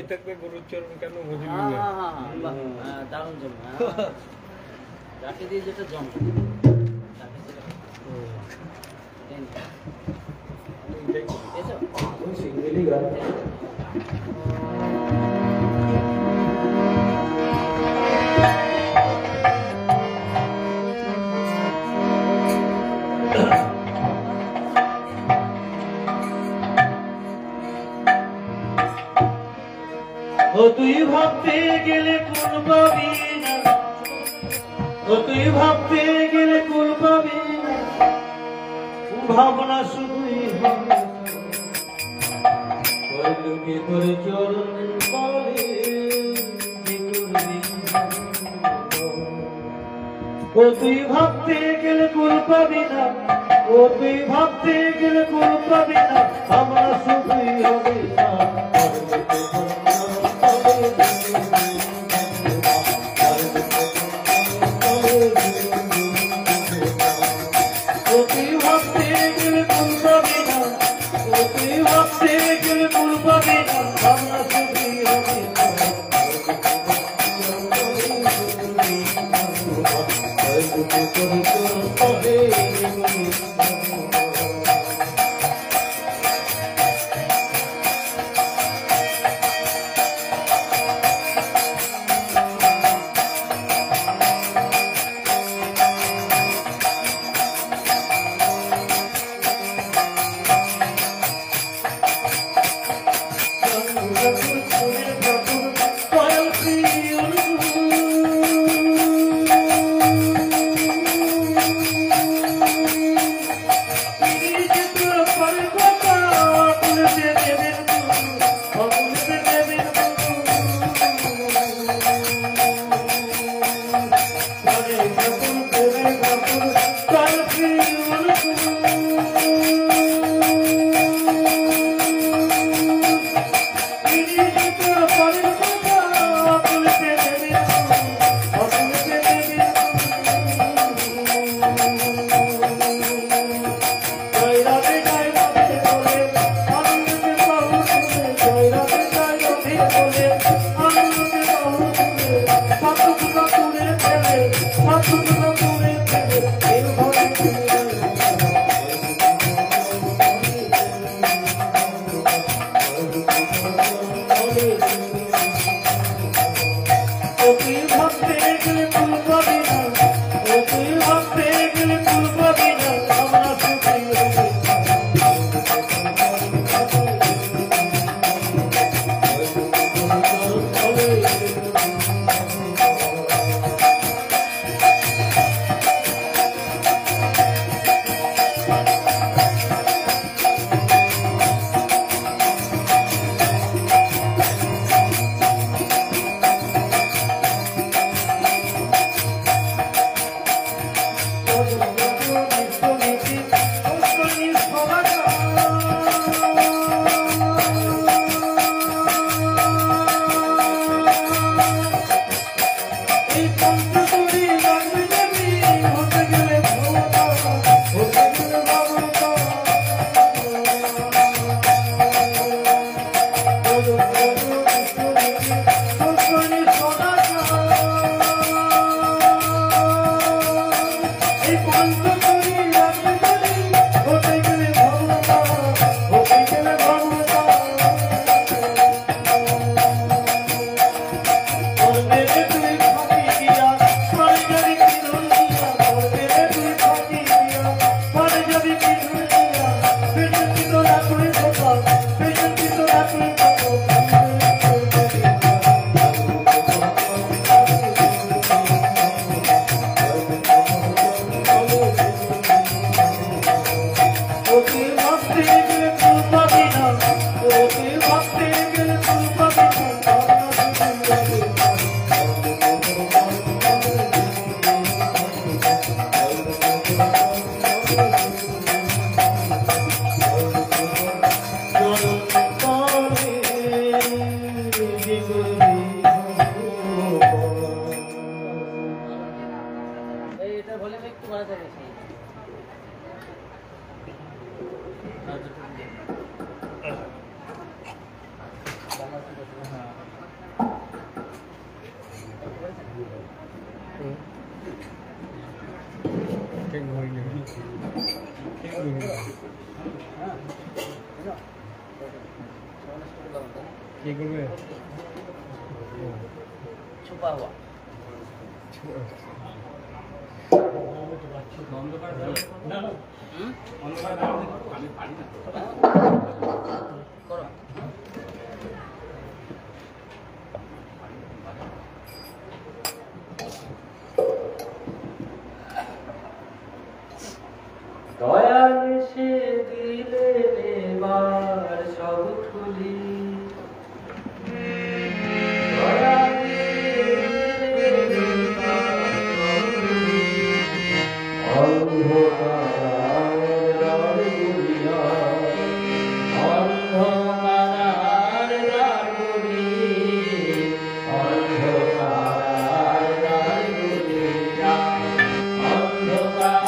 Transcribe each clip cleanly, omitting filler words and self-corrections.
থাকবে গরুর চরণ কেন বুঝবি না দারুণ জম রাখে দিয়ে যেটা জম সিঙ্গেলই গান Yeah. তুই ভাবতে গেলে কুল পাবি না, ও তুই ভাবতে গেলে কুল পাবি না, ভাবনা শুধুই হবে লোকে তোর চরণ তলে কি করবি। ও তুই ভাবতে গেলে কুল পাবি না, ও তুই ভাবতে গেলে কুল পাবি না, ভাবনা শুধুই হবে না। কি করবে? छुपा हुआ करो দয়াল সে দিলে নেবার সব খুলি দয়াল সে দিলে নেবার সব খুলি অন্ধকারের দ্বার খুলিয়া অন্ধকারের দ্বার খুলি অন্ধকারের দ্বার খুলিয়া অন্ধকার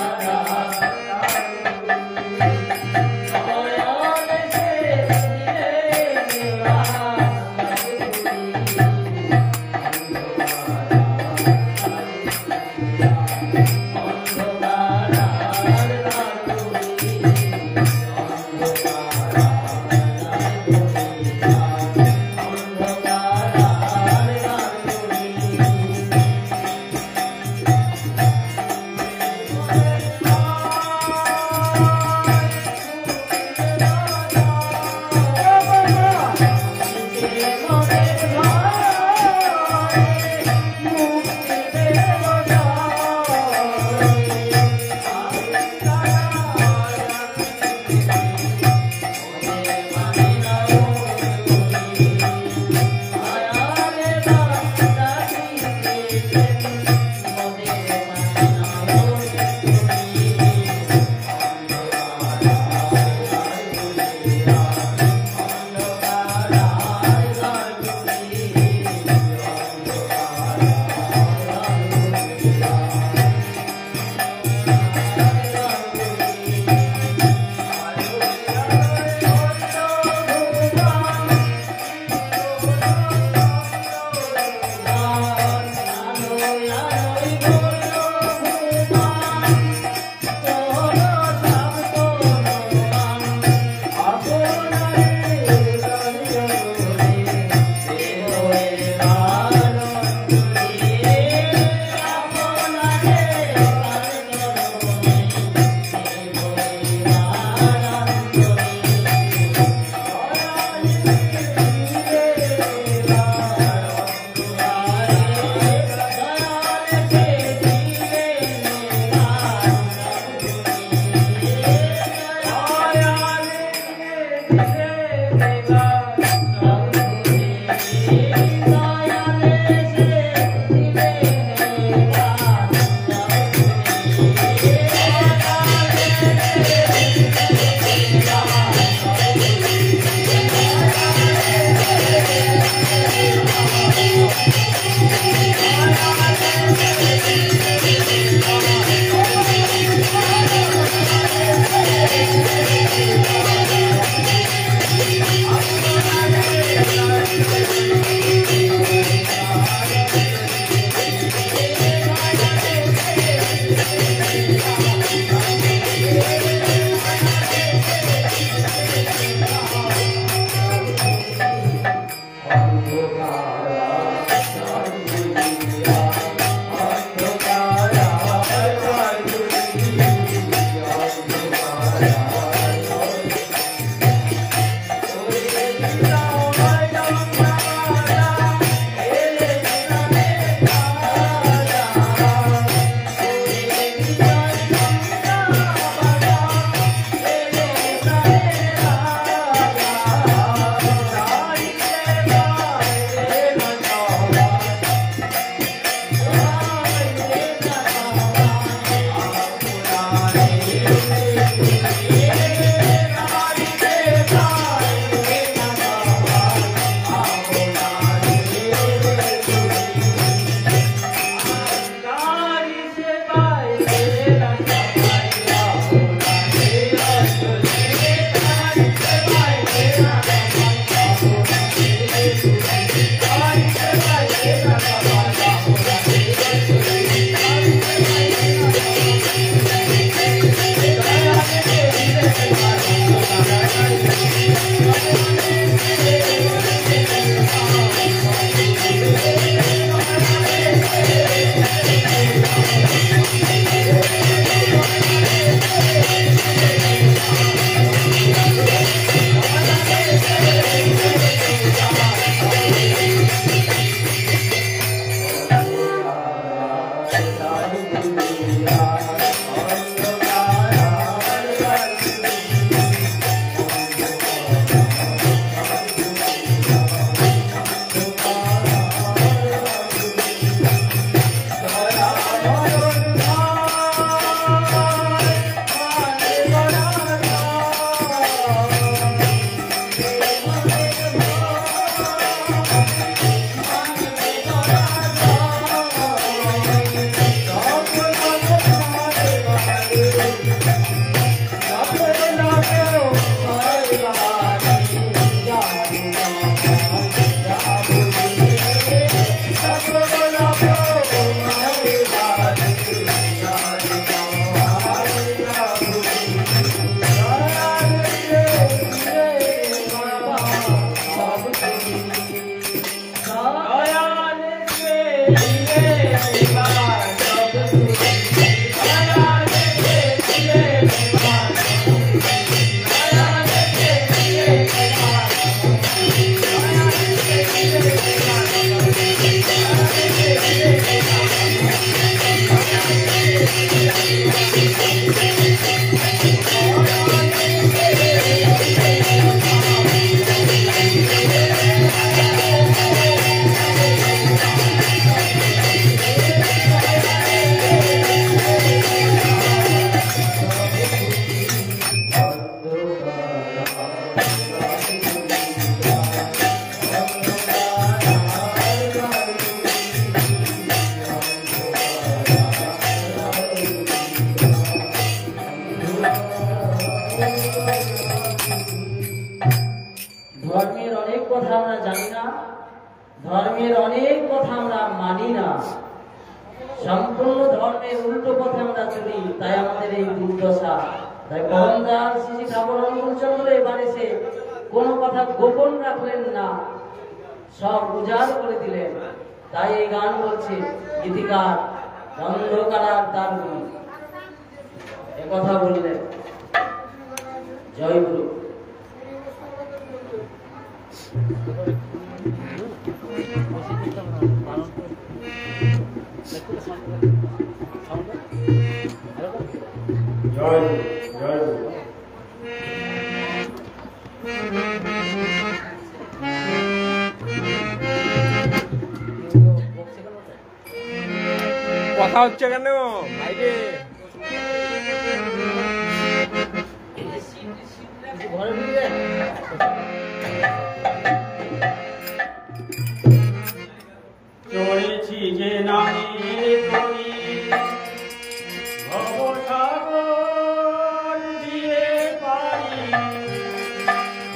ধর্মের অনেক কথা আমরা জানি না, ধর্মের অনেক কথা আমরা মানি না, সম্পূর্ণ ধর্মের উল্টো পথে আমরা চলি, তাই আমাদের এই দুর্দশা। তাই মোহনদাস শ্রী ঠাকুর অনুকূলচন্দ্র এবার এসে কোনো কথা গোপন রাখলেন না, সব উজাড় করে দিলেন। তাই এই গান বলছে গীতিকার অন্ধকার তার গুরু কথা বললেন। জয় গুরু। জয় জয় কথা হচ্ছে কেন বাইরে? ঘরে ঢুকে চলেছি যে নারীর তরি ভবসাগর দিয়ে পারি,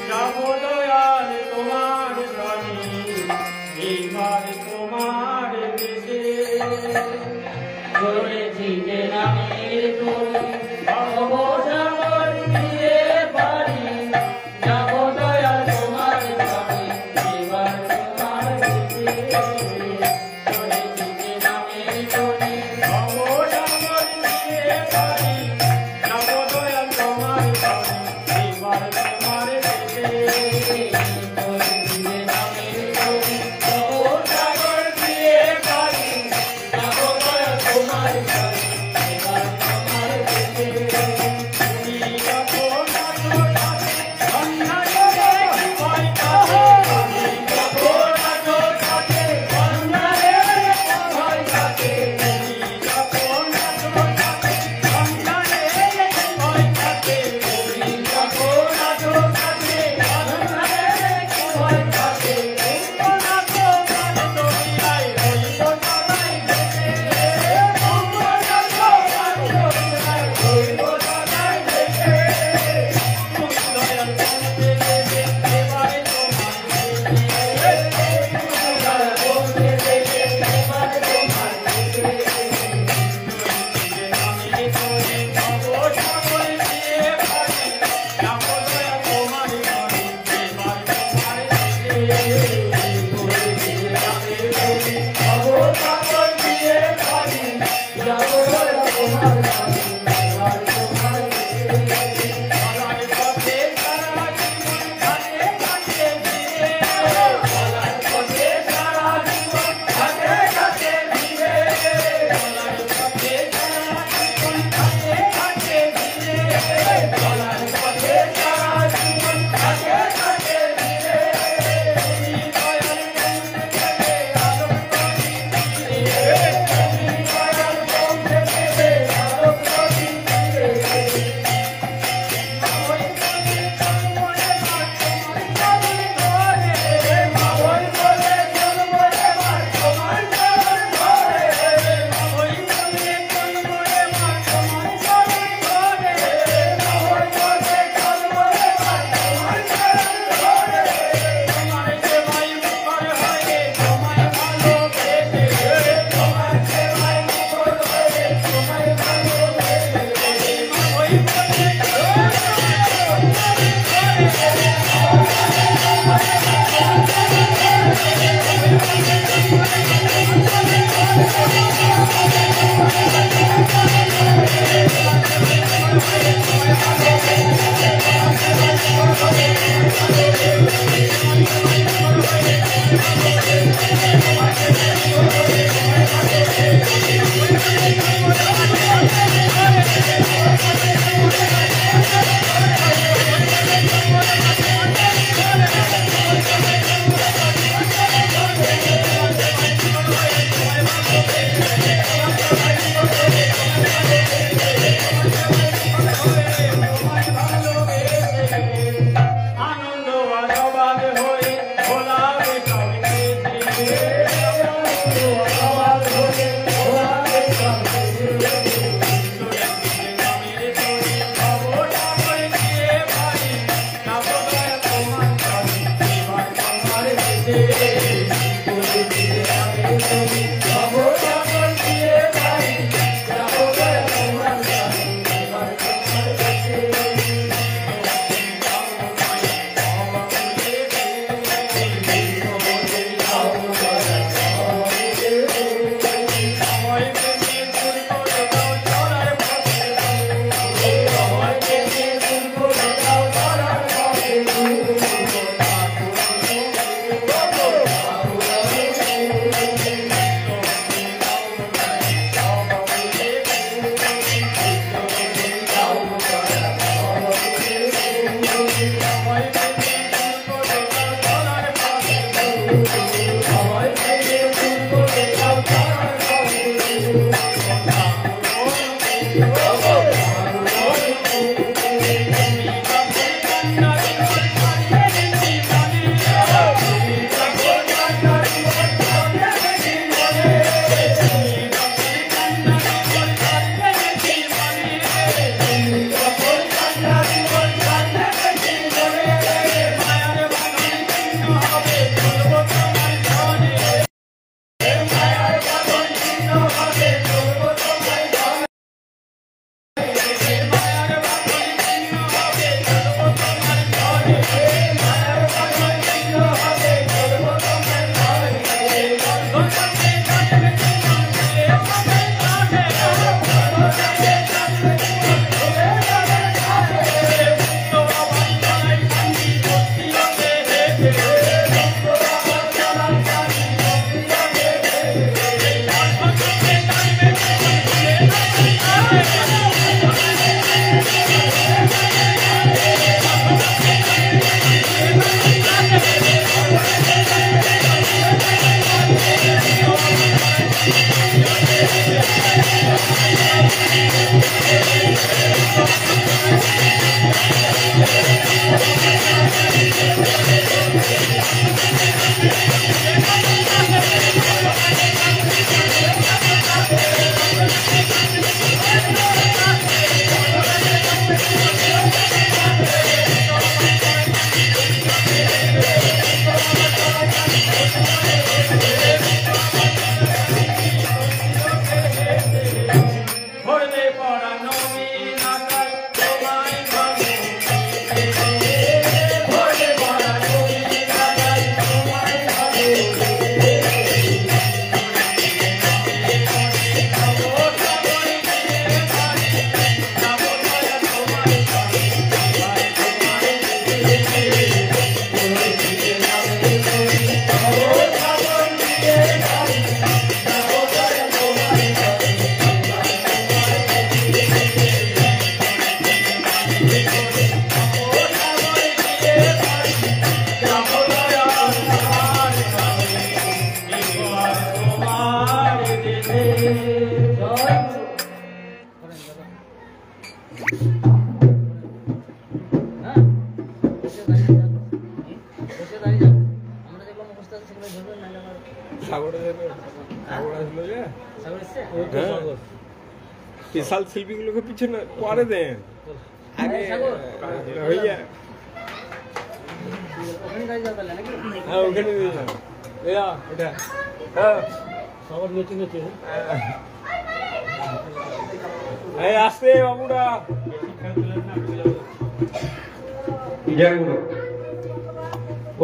যাব দয়াল তোমার স্বামী এইবার তোমার দেশে। চলেছি যে নামের তরি ভবসাগর দিয়ে পারি, যাব দয়াল তোমার স্বামী এবার তোমার দেশে। চলেছি যে নামের তরি ভবসাগর দিয়ে পারি, যাব দয়াল তোমার স্বামী এইবার তোমার দেশে। চলেছি যে নামের তরি ভবসাগর দিয়ে পারি, যাব দয়াল তোমার স্বামী এবার তোমার দেশে। তুমি যখন আসো কাছে, সন্ধ্যা করে ভয় কাছে। তুমি যখন আসো কাছে, সন্ধ্যা করে ভয় কাছে। তুমি যখন আসো কাছে, সন্ধ্যা করে ভয় কাছে। তুমি যখন আসো কাছে, সন্ধ্যা করে ভয় কাছে। তোমরা তো কাছে দরিয়ায় রইল সবাই দেশে। তোমরা তো কাছে দরিয়ায় রইল সবাই দেশে। তুমি দয়াল বলতে দেবে এবারে তোমার দেশে। তুমি দয়াল বলতে দেবে এবারে তোমার দেশে। আমি তোরে ভবসাগর দিয়ে পারি, যাব দয়াল তোমার ঘরে এবার তোমার দেশে। ভবসাগর দিয়ে পারি, যাব দয়াল তোমার ঘরে এবার তোমার দেশে। চলার পথে সারা জীবন ঘাটে ঘাটে ফিরে, চলার পথে সারা জীবন ঘাটে ঘাটে ফিরে, চলার পথে সারা জীবন ঘাটে ঘাটে ফিরে, চলার পথে সারা জীবন ঘাটে ঘাটে ফিরে। তুমি দয়াল বলতে দেবে আলোক নদী ফিরে, তুমি দয়াল বলতে দেবে আলোক নদী ফিরে। আনন্দ স্পেশাল শিল্পীগুলোকে পিছনে পরে দেন, আগে হয়ে যায়। হ্যাঁ ওখানে দিয়ে যান, এটা হ্যাঁ সবার নেচে নেচে এই আসতে বাবুরা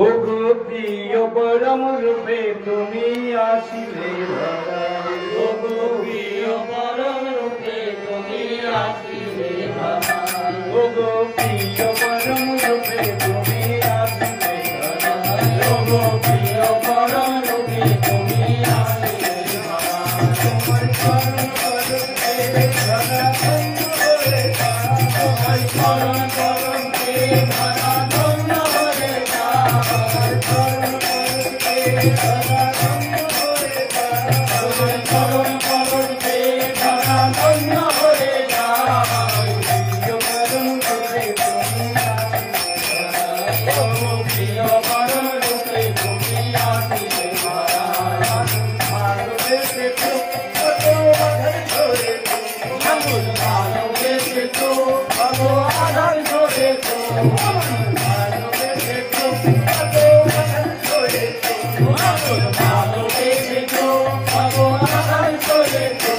ও গো প্রিয় পরম রূপে তুমি আসিলে ধরায়, ও গো প্রিয় পরম রূপে তুমি আসিলে ধরায়, ও গো প্রিয় পরম রূপে তুমি আসিলে ধরায়, ও গো প্রিয় পরম রূপে তুমি আসিলে ধরায়, তোমার চরণ পদকে ধরা ধন্য হয়ে যায়, তোমার চরণ পদকে ধরা ধন্য হয়ে যায়, তোমার চরণ পদকে ধরা ধন্য হয়ে যায়, তোমার চরণ পদকে ধরা ধন্য হয়ে যায়, প্রিয় পরম রূপে তুমি আসিলে ধরায়, ও গো প্রিয় পরম রূপে তুমি আসিলে ধরায়, ভালোবেসে তো কত আধার ধরে এমন ভালোবেসে তো কত আধার ধরে তো, ভালোবেসে তো কত আধার ধরে এমন ভালোবেসে তো কত আধার ধরে তো,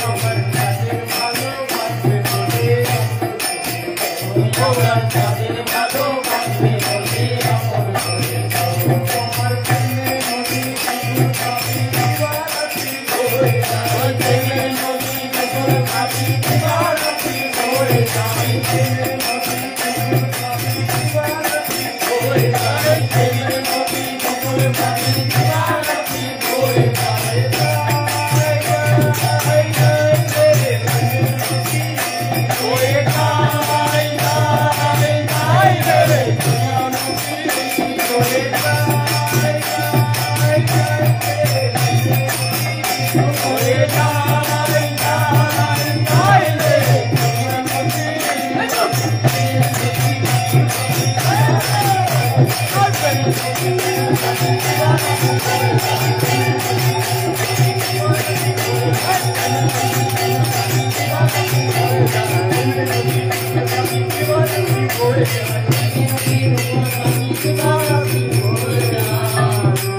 আমার কাছে ভালোবাসে বলে তোমার যাদের ভালোবাসবে বলে আপন করে তো, তোমার প্রেমে নদী পাপি দিবারাত্রি হয়ে যায়, ওই প্রেমের নদী যখন ভাবি দিবারাত্রি হয়ে যায়, প্রেমে নদী পাপি দিবারাত্রি হয়ে যায়, প্রেমের নদী যখন ভাবি দিবারাত্রি হয়ে যায়, হয়ে যায়, রে, হয়ে হয়ে যায়, রে,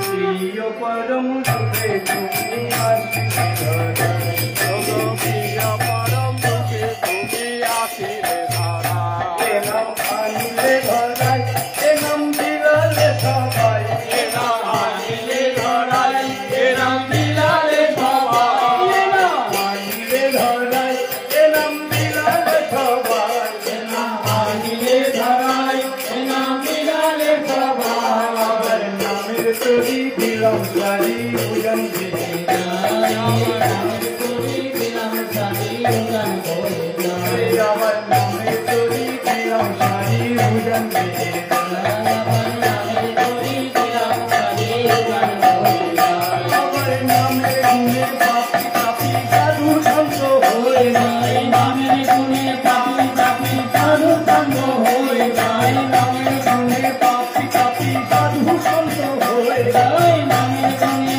প্রিয় পরম রূপে তুমি আসিলে ধরায়, প্রিয় পরম রূপে তুমি আসিলে ধরায়, এ নাম আনিলে ধরায়, এ নাম বিলালে সবাই, এ নাম আনিলে ধরায়, এ নাম বিলালে সবাই, এ নাম আনিলে ধরায়, এ নাম বিলালে সবাই, এ নাম আনিলে ধরায়, এ নাম বিলালে সবাই, আমার নামের তরি দিলাম সারি উজান দিদি, আমার নামের তরি দিলাম সারি উজান হয়ে যায়, আমার নামের তরি দিলাম সারি উজান দিদি, আমার নামের তরি দিলাম সারি উজান হয়ে যায়, আমার নামের গুণে পাপি পাপি সাধু সন্ত হয়ে যায়, এই নামের গুণে পাপি পাপি সাধু সঙ্গ হয়ে যায়, নামের গুণে পাপি পাপি সাধু সন্ত হয়ে যায়, এই নামের গুণে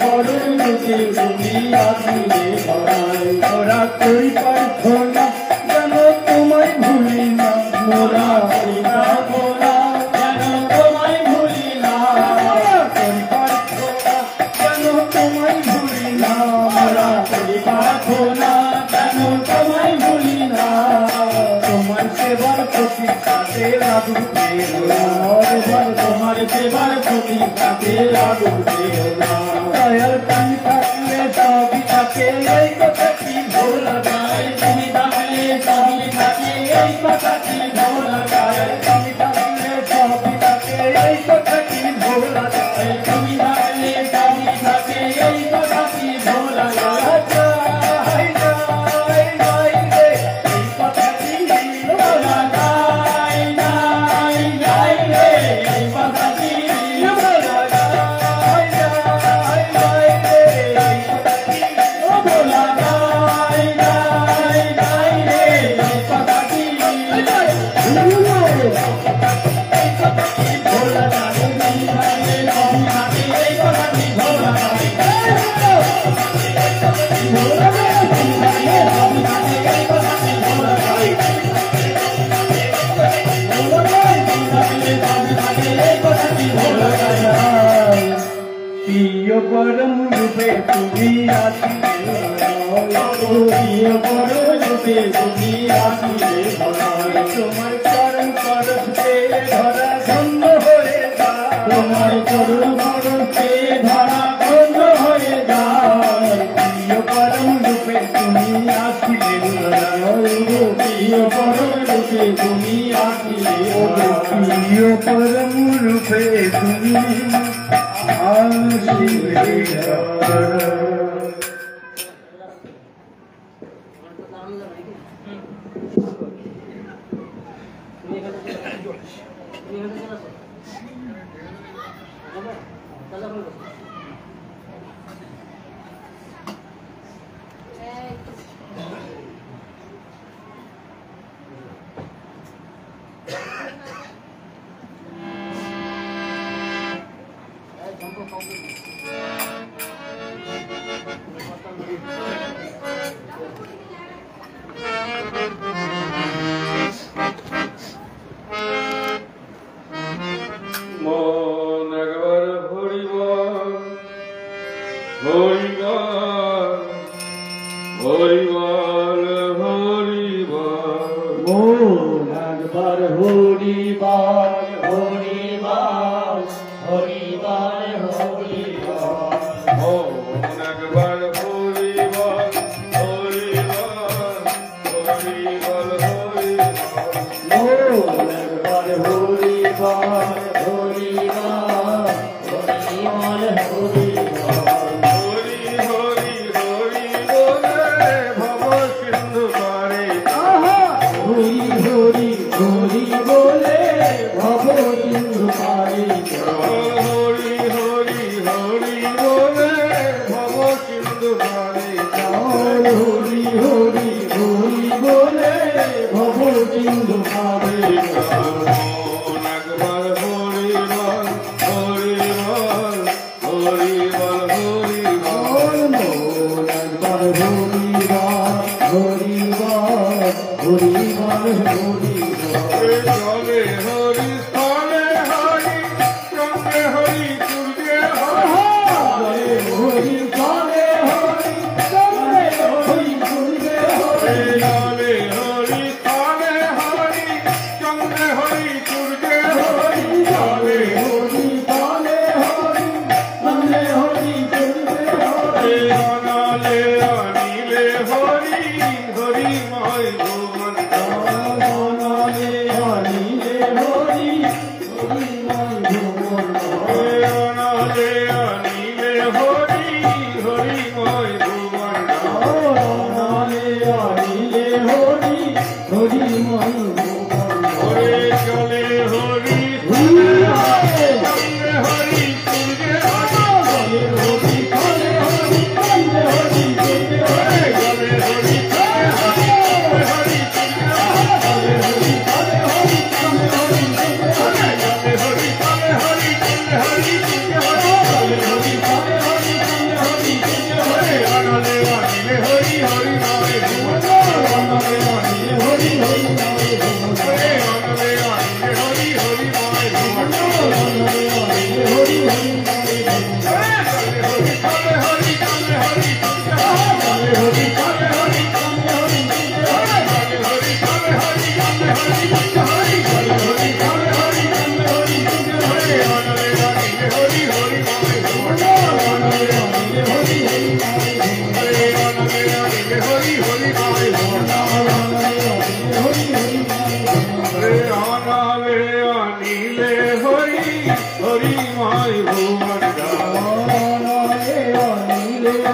পরম রূপে তুমি আসিলে ধরায় ওরা কই প্রার্থনা যেন তোমায় ভুলি না মোরা কই প্রার্থনা যেন তোমায় ভুলি না কই প্রার্থনা যেন তোমায় ভুলি না মোরা কই প্রার্থনা যেন তোমায় ভুলি না তোমার সেবার প্রতীক্ষাতে লাগুতে তোমার সেবার প্রতীক্ষাতে লাগুতে দয়াল তুমি থাকলে সবই থাকে এই কথা কি ভোলা যায় তুমি থাকলে সবই থাকে এই কথা কি ভোলা যায় তুমি থাকলে সবই থাকে এই কথা কি ভোলা যায় তুমি থাকলে সবই থাকে এই কথা কি ভোলা যায় परम रूपे तुम्ही आसिले परम रूपे तुम्ही आसिले তোমার চরণ পরশে ধরা ধন্য হয়ে যা তোমার চরণ পরশে ধরা ধন্য হয়ে যা প্রিয় পরম রূপে তুমি আসিলে প্রিয় পরম রূপে তুমি আসিলে প্রিয় পরম রূপে তুমি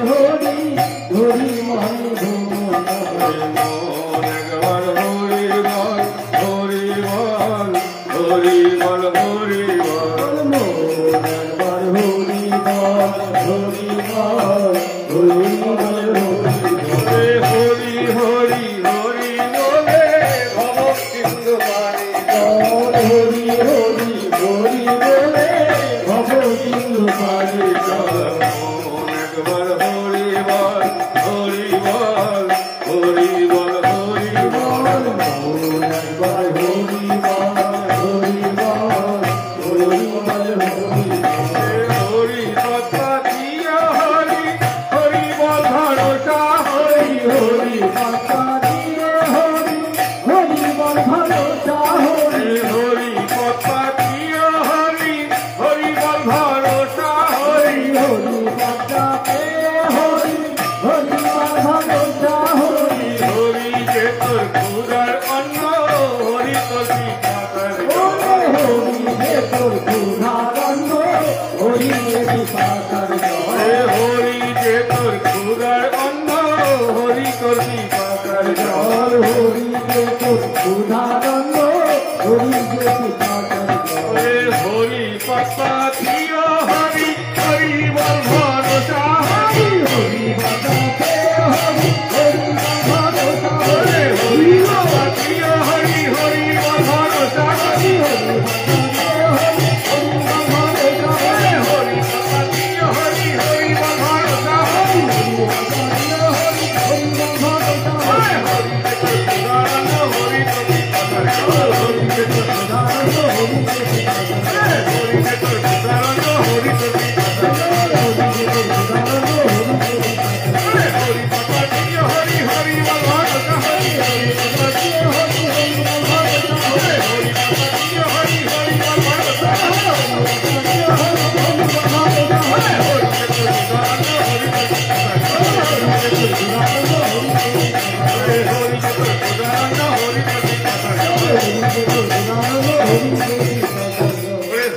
হরি হরি বল একবার হরি বল হরি বল হরি বল হরি বল একবার হরি বল হরি বল হরি বল হরি হরি হরি বলে ভব সিন্ধু পারি হরি হরি হরি বলে ভব সিন্ধু পারি একবার হরি বল হরি বল হরি বল হরি বল একবার হরি বল হরি বল হরি বল হরি কথা দিয়া হরি হরি বল ভরসা হরি হরি পাতা দিয়ে হরি হরি বল ভরসা হরি হরি কথা দিয়া হরি হরি বল ভরসা হরি হরি পাতা দিয়ে হরি হরি বল ভরসা হরি হরি যে তোর ক্ষুদার অন্ন হরি তোর পিতার হরি হে তোর ক্ষুধারণ্য হরি হে বিপাকার জয় হরি যে তোর ক্ষুদার অন্ন হরি তোর পিতার জল হরি হে তোর ক্ষুধারণ্য হরি হে বিপাকার জয় হরি পাতা দিয়া হরি হরি বল ভরসা হরি হরি পাতা দিয়ে হরি হরি বল ভরসা হরি হরি পাতা দিয়া হরি হরি বল ভরসা হরি হরি পাতা দিয়ে হরি হরি বল ভরসা হরি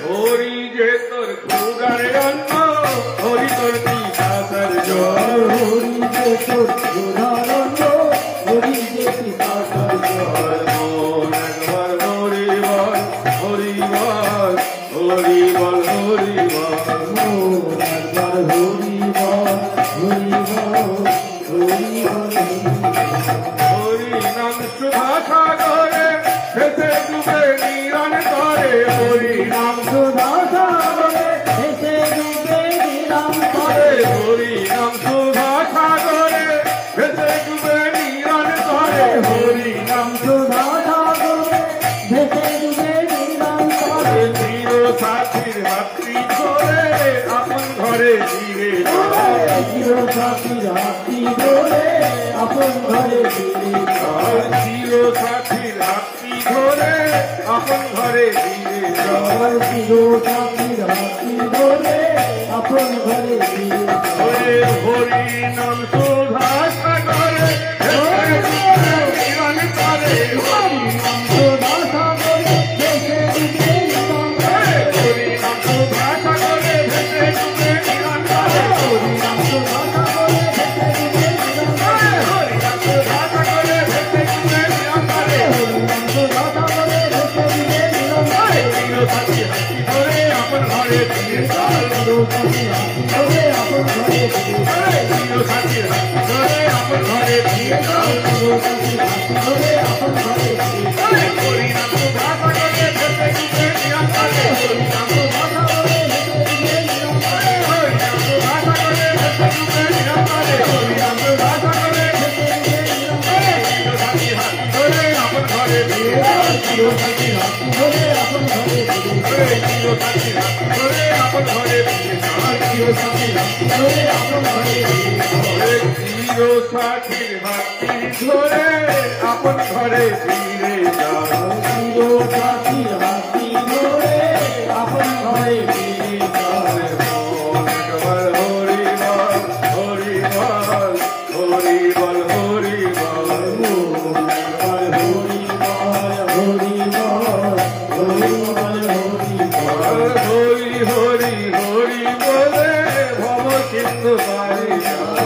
হরি যে তোর ক্ষুদার অন্ন হরি তোর পিতার জল হরি যে তোর ক্ষুধারণ্য হরি যে পিতাকার জয় একবার হরি বল হরি বল হরি বল হরি বল একবার হরি বল হরি বল হরি বল হরি নাম সুধা সাগরে ভেসে ডুবে নিরন করে হরি নাম সুধা সাগরে এসে ডুবে নিলাম করে হরি নাম সুধা সাগরে ভেসে ডুবে নিরন করে হরি নাম সুধা সাগরে ভেসে ডুবে নিলাম করে চির সাথীর হাতটি ধরে আপন ঘরে ফিরে চির সাথী রাত্রি ধরে আপন ঘরে ফিরে চির সাথীর হাতটি ধরে আপন ঘরে ফিরে চল চির সাথী রাত্রি ধরে আপন ঘরে ফিরে হরে হরি নাম সুধা সাগরে ভেসে ডুবে নিরন করে হরি নাম সুধা সাগরে ভেসে ডুবে নিলাম করে হরি নাম সুধা সাগরে ভেসে ডুবে নিরন করে হরি নাম সুধা সাগরে ভেসে ডুবে নিলাম করে হরি নাম সুধা সাগরে ভেসে ডুবে নিরন করে হরি নাম সুধা সাগরে ভেসে ডুবে নিলাম করে চির সাথী হাতটি ধরে আপন ঘরে ফিরে চল চির সাথী রাত্রি ধরে আপন ঘরে ফিরে চির সাথীর হাতটি ধরে আপন ঘরে ফিরে চল চির সাথী রাত্রি ধরে আপন ঘরে ফিরে হরি নাম সুধা সাগরে ভেসে ডুবে নিরন করে হরি নাম সুধা সাগরে ভেসে ডুবে নিলাম করে হরি নাম সুধা সাগরে ভেসে ডুবে নিরন করে হরি নাম সুধা সাগরে ভেসে ডুবে নিলাম করে চির সাথীর হাতটি ধরে আপন ঘরে ফিরে চির সাথী রাত্রি ধরে আপন ঘরে ফিরে চির সাথীর হাতটি ধরে আপন ঘরে ফিরে চল চির সাথী রাত্রি ধরে আপন ঘরে ফিরে চির সাথীর হাতটি ধরে আপন ঘরে ফিরে যাও চির সাথী রাত্রি ধরে আপন ঘরে ফিরে যায় একবার হরি বল হরি বল হরি বল হরি বল একবার হরি বল হরি বল হরি বল হরি বল হরি হরি হরি বলে ভব সিন্ধু পারি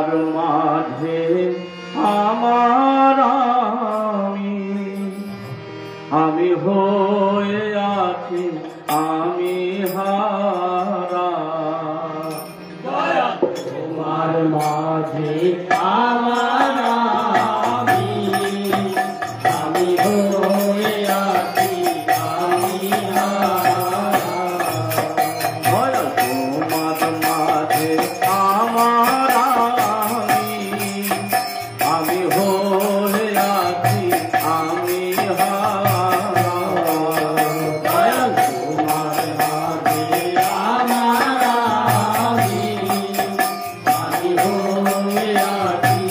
তোমার মাঝে আমার আমি হয়ে আছি আমি হারা তোমার মাঝে আমার আমি হয়ে আছি আমি তোমার মাঝে আমার আমি হয়ে আছি আমি হারা তোমার মাঝে আমার আমি হয়ে আছি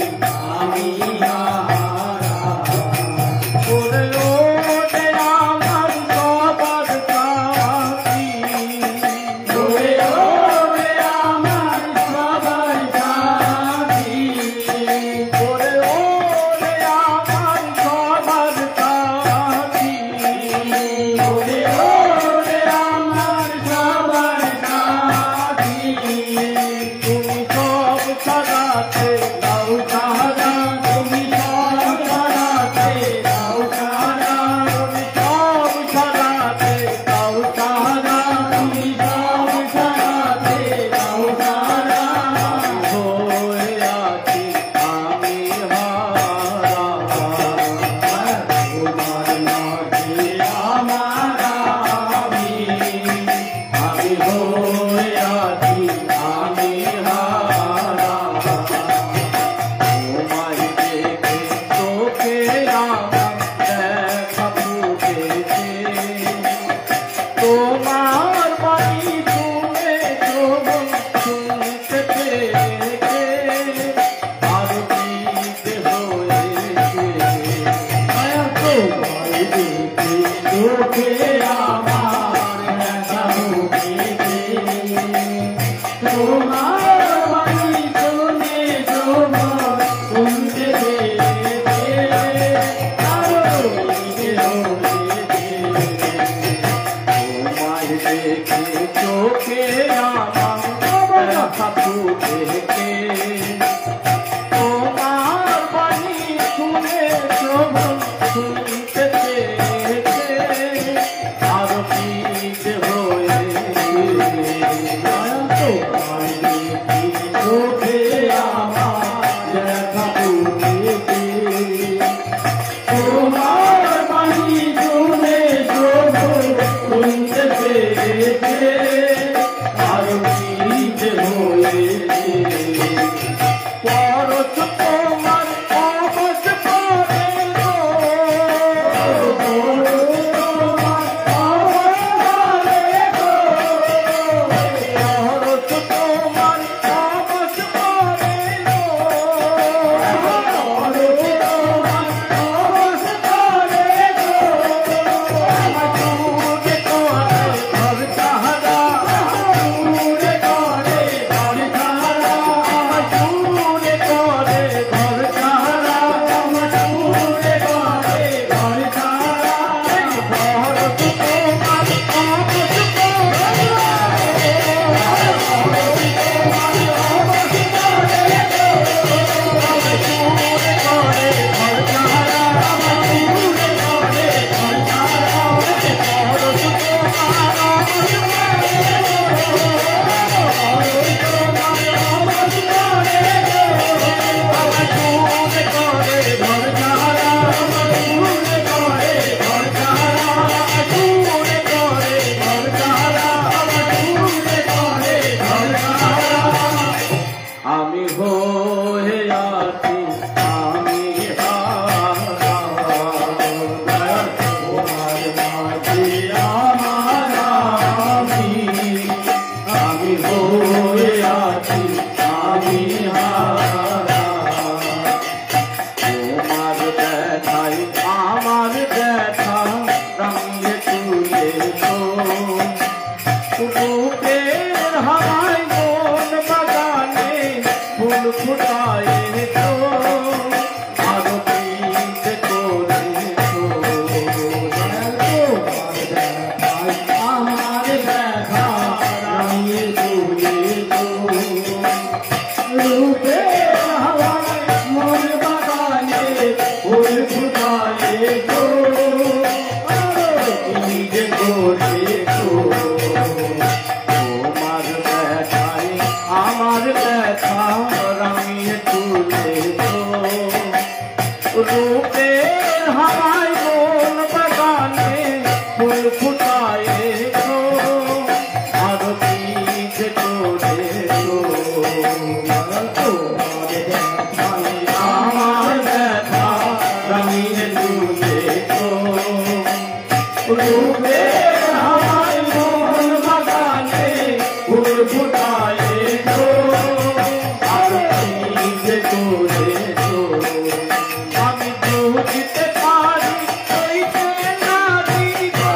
আমি বুঝতে পারি হইতে নারী গো,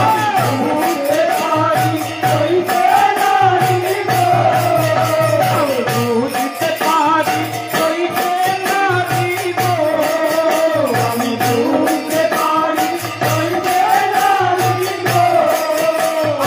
আমি বুঝতে পারি হইতে নারী গো, আমি বুঝতে পারি হইতে নারী গো, আমি বুঝতে পারি হইতে নারী গো,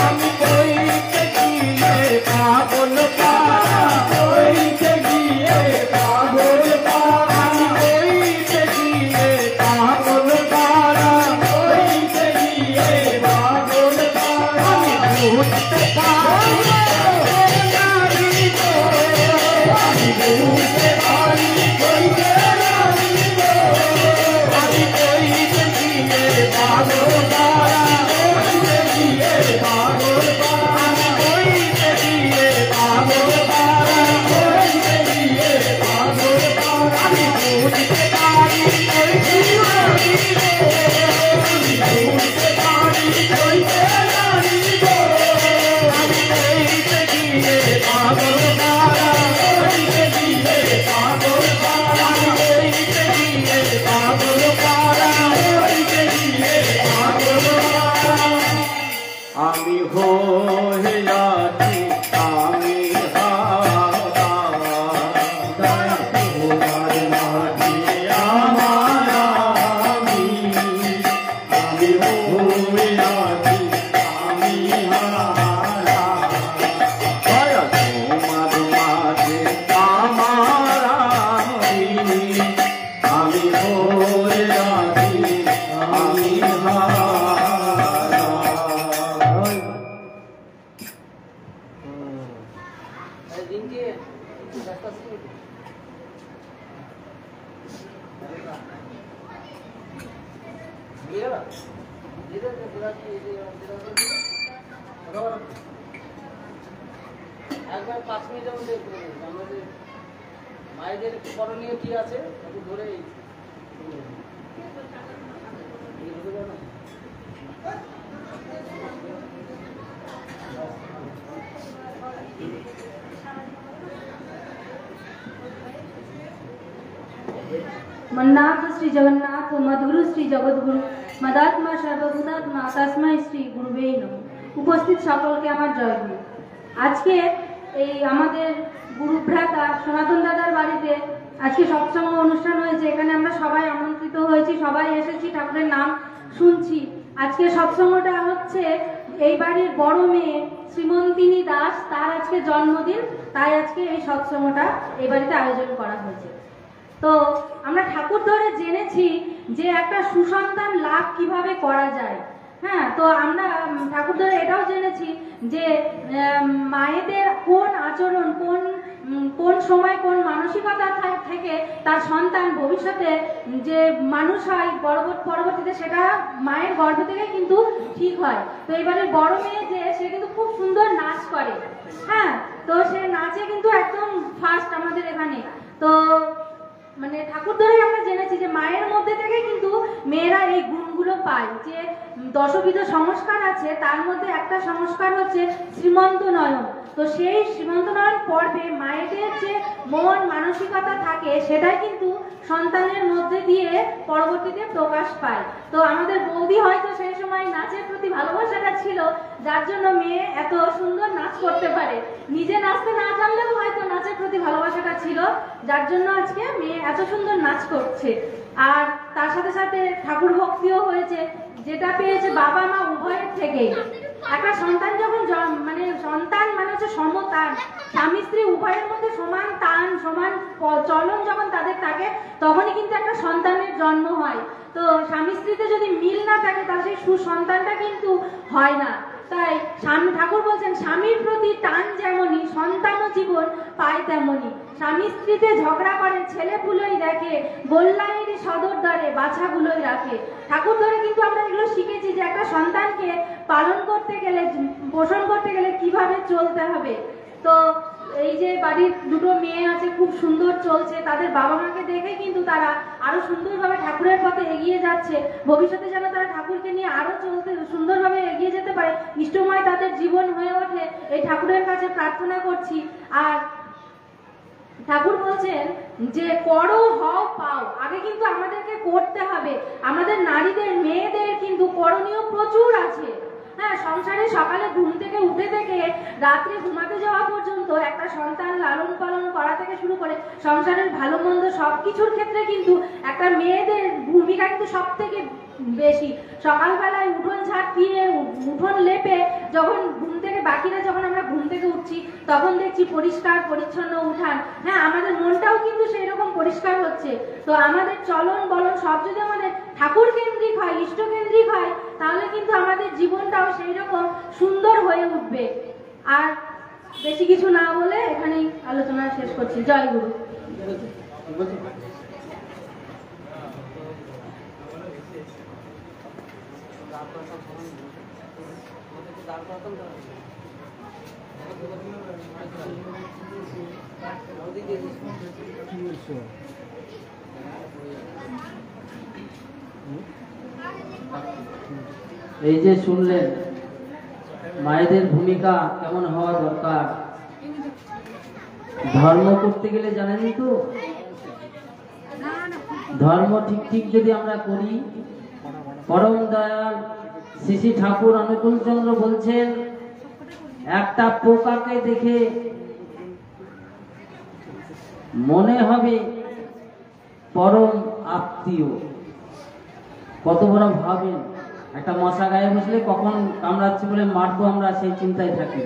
আমি কইতে গিয়ে পাগল পারা, কইতে গিয়ে পাগল পারা, আমি কইতে গিয়ে পাগল পারা, কইতে গিয়ে পাগল পারা, আমি বুঝতে পারি নারী গো, আমি বুঝতে পারি হইতে নারী গো, আমি কইতে গিয়ে পাগল পারা, কইতে গিয়ে পাগল পারা, আমি কইতে গিয়ে পাগল পারা, কইতে গিয়ে পাগল পারা, আমি বুঝতে পারি হইতে নারী গো, আমি বুঝতে পারি হইতে নারী গো, আমি কইতে গিয়ে পাগল পারা, কইতে গিয়ে পাগল পারা, আমি কইতে গিয়ে পাগল পারা, কইতে গিয়ে পাগল পারা। আমি হয়ে আছি আমি হারা, তোমার মাঝে আমার আমি হয়ে আছি আমি হারা, তোমার মাঝে আমার আমি হয়ে আছি আমি হারা। একবার 5 মিনিটের মধ্যে আমাদের মায়েদের করণীয় কি আছে একটু ধরে मन्नाथ श्री जगन्नाथ मधुरु श्री जगद्गुरु मदात्मा सर्वभूतात्मा तस्मै श्री गुरुवे नमः। উপস্থিত সকলকে আমার জয়গুরু। আজকে এই আমাদের গুরুভ্রাতা সনাতন দাদার বাড়িতে আজকে সৎসঙ্গ অনুষ্ঠান হয়েছে। এখানে আমরা সবাই আমন্ত্রিত হয়েছি, সবাই এসেছি, ঠাকুরের নাম শুনছি। আজকে সৎসঙ্গটা হচ্ছে এই বাড়ির বড় মেয়ে শ্রীমন্তিনী দাস, তার আজকে জন্মদিন, তাই আজকে এই সৎসঙ্গটা এই বাড়িতে আয়োজন করা হয়েছে। তো আমরা ঠাকুর ধরে জেনেছি যে একটা সুসন্তান লাভ কিভাবে করা যায়। হ্যাঁ, তো আমরা ঠাকুর ধরে এটাও জেনেছি যে মায়েদের কোন আচরণ, কোন সময় কোন মানসিকতা থেকে তার সন্তান ভবিষ্যতে যে মানুষ হয় পরবর্তীতে সেটা মায়ের গর্ভ থেকে কিন্তু ঠিক হয়। তো এবারে বড় মেয়ে যে সে কিন্তু খুব সুন্দর নাচ করে। হ্যাঁ, তো সে নাচে কিন্তু একদম ফার্স্ট আমাদের এখানে। তো মানে ঠাকুর ধরে আমরা জেনেছি যে মায়ের মধ্যে থেকে কিন্তু মেয়েরা এই গুণগুলো পায়। যে দশবিধ সংস্কার আছে তার মধ্যে একটা সংস্কার হচ্ছে শ্রীমন্ত নয়ন। তো সেই শ্রীমন্ত নয়ন পর্বে মায়েদের যে মন মানসিকতা থাকে সেটাই কিন্তু সন্তানের মধ্যে দিয়ে পরবর্তীতে প্রকাশ পায়। তো আমাদের বৌদি হয়তো সেই সময় নাচের প্রতি ভালোবাসাটা ছিল, যার জন্য মেয়ে এত সুন্দর নাচ করতে পারে। নিজে নাচতে না জানলেও হয়তো নাচের প্রতি ভালোবাসাটা ছিল, যার জন্য আজকে মেয়ে এত সুন্দর নাচ করছে। আর তার সাথে সাথে ঠাকুর ভক্তিও হয়েছে, যেটা পেয়েছে বাবা মা উভয়ের থেকেই। একটা সন্তান যখন সন্তান মানে হচ্ছে সমতান, স্বামী স্ত্রী উভয়ের মধ্যে সমান টান সমান চলন যখন তাদের থাকে তখনই কিন্তু একটা সন্তানের জন্ম হয়। তো স্বামী স্ত্রীতে যদি মিল না থাকে তাহলে সেই সুসন্তানটা কিন্তু হয় না। তাই ঠাকুর বলছেন স্বামীর প্রতি টান যেমনই সন্তানও জীবন পায় তেমনই। স্বামী স্ত্রীতে ঝগড়া করে ছেলে পুলোই দেখে, গোল্লাইয়ের সদর দ্বারে বাছাগুলোই রাখে। ঠাকুর ধরে কিন্তু আমরা এগুলো শিখেছি যে একটা সন্তানকে পালন করতে গেলে, পোষণ করতে গেলে কিভাবে চলতে হবে। তো এই যে বাড়ির দুটো মেয়ে আছে খুব সুন্দর চলছে, তাদের বাবা মাকে দেখে কিন্তু তারা আরো সুন্দরভাবে ঠাকুরের পথে এগিয়ে যাচ্ছে। ভবিষ্যতে যেন তারা ঠাকুরকে নিয়ে আরো চলতে সুন্দরভাবে এগিয়ে যেতে পারে, ইষ্টময় তাদের জীবন হয়ে ওঠে, এই ঠাকুরের কাছে প্রার্থনা করছি। আর ঠাকুর বলছেন যে করো হও পাও। আগে কিন্তু আমাদেরকে করতে হবে। আমাদের নারীদের মেয়েদের কিন্তু করণীয় প্রচুর আছে। হ্যাঁ, সংসারে সকালে ঘুম থেকে উঠে থেকে রাত্রে ঘুমাতে যাওয়া পর্যন্ত একটা সন্তান লালন পালন করা থেকে শুরু করে সংসারের ভালো মন্দ সবকিছুর ক্ষেত্রে কিন্তু একটা মেয়েদের ভূমিকা কিন্তু সব থেকে বেশি। সকালবেলায় উঠোন ঝাঁট দিয়ে উঠোন লেপে যখন ঘুম থেকে বাকিরা যখন আমরা ঘুম থেকে উঠছি তখন দেখছি পরিষ্কার পরিচ্ছন্ন উঠান। হ্যাঁ, আমাদের মনটাও কিন্তু সেই রকম পরিষ্কার হচ্ছে। তো আমাদের চলন বলন সব যদি আমাদের ঠাকুর কেন্দ্রিক হয়, ইষ্ট কেন্দ্রিক হয়, তাহলে কিন্তু আমাদের জীবনটাও সেই রকম সুন্দর হয়ে উঠবে। আর বেশি কিছু না বলে এখানেই আলোচনা শেষ করছি। জয় গুরু। এই যে শুনলেন মায়েদের ভূমিকা কেমন হওয়া দরকার। ধর্ম করতে গেলে জানেন তো, ধর্ম ঠিক ঠিক যদি আমরা করি, পরম দয়াল শ্রী শ্রী ঠাকুর অনুকূল চন্দ্র বলছেন একটা পোকাকে দেখে মনে হবে পরম আত্মীয়। কত বড় ভাবেন, একটা মশা গায়ে বসলে কখন কামড়াচ্ছে বলে মারবো আমরা, সেই চিন্তায় থাকি।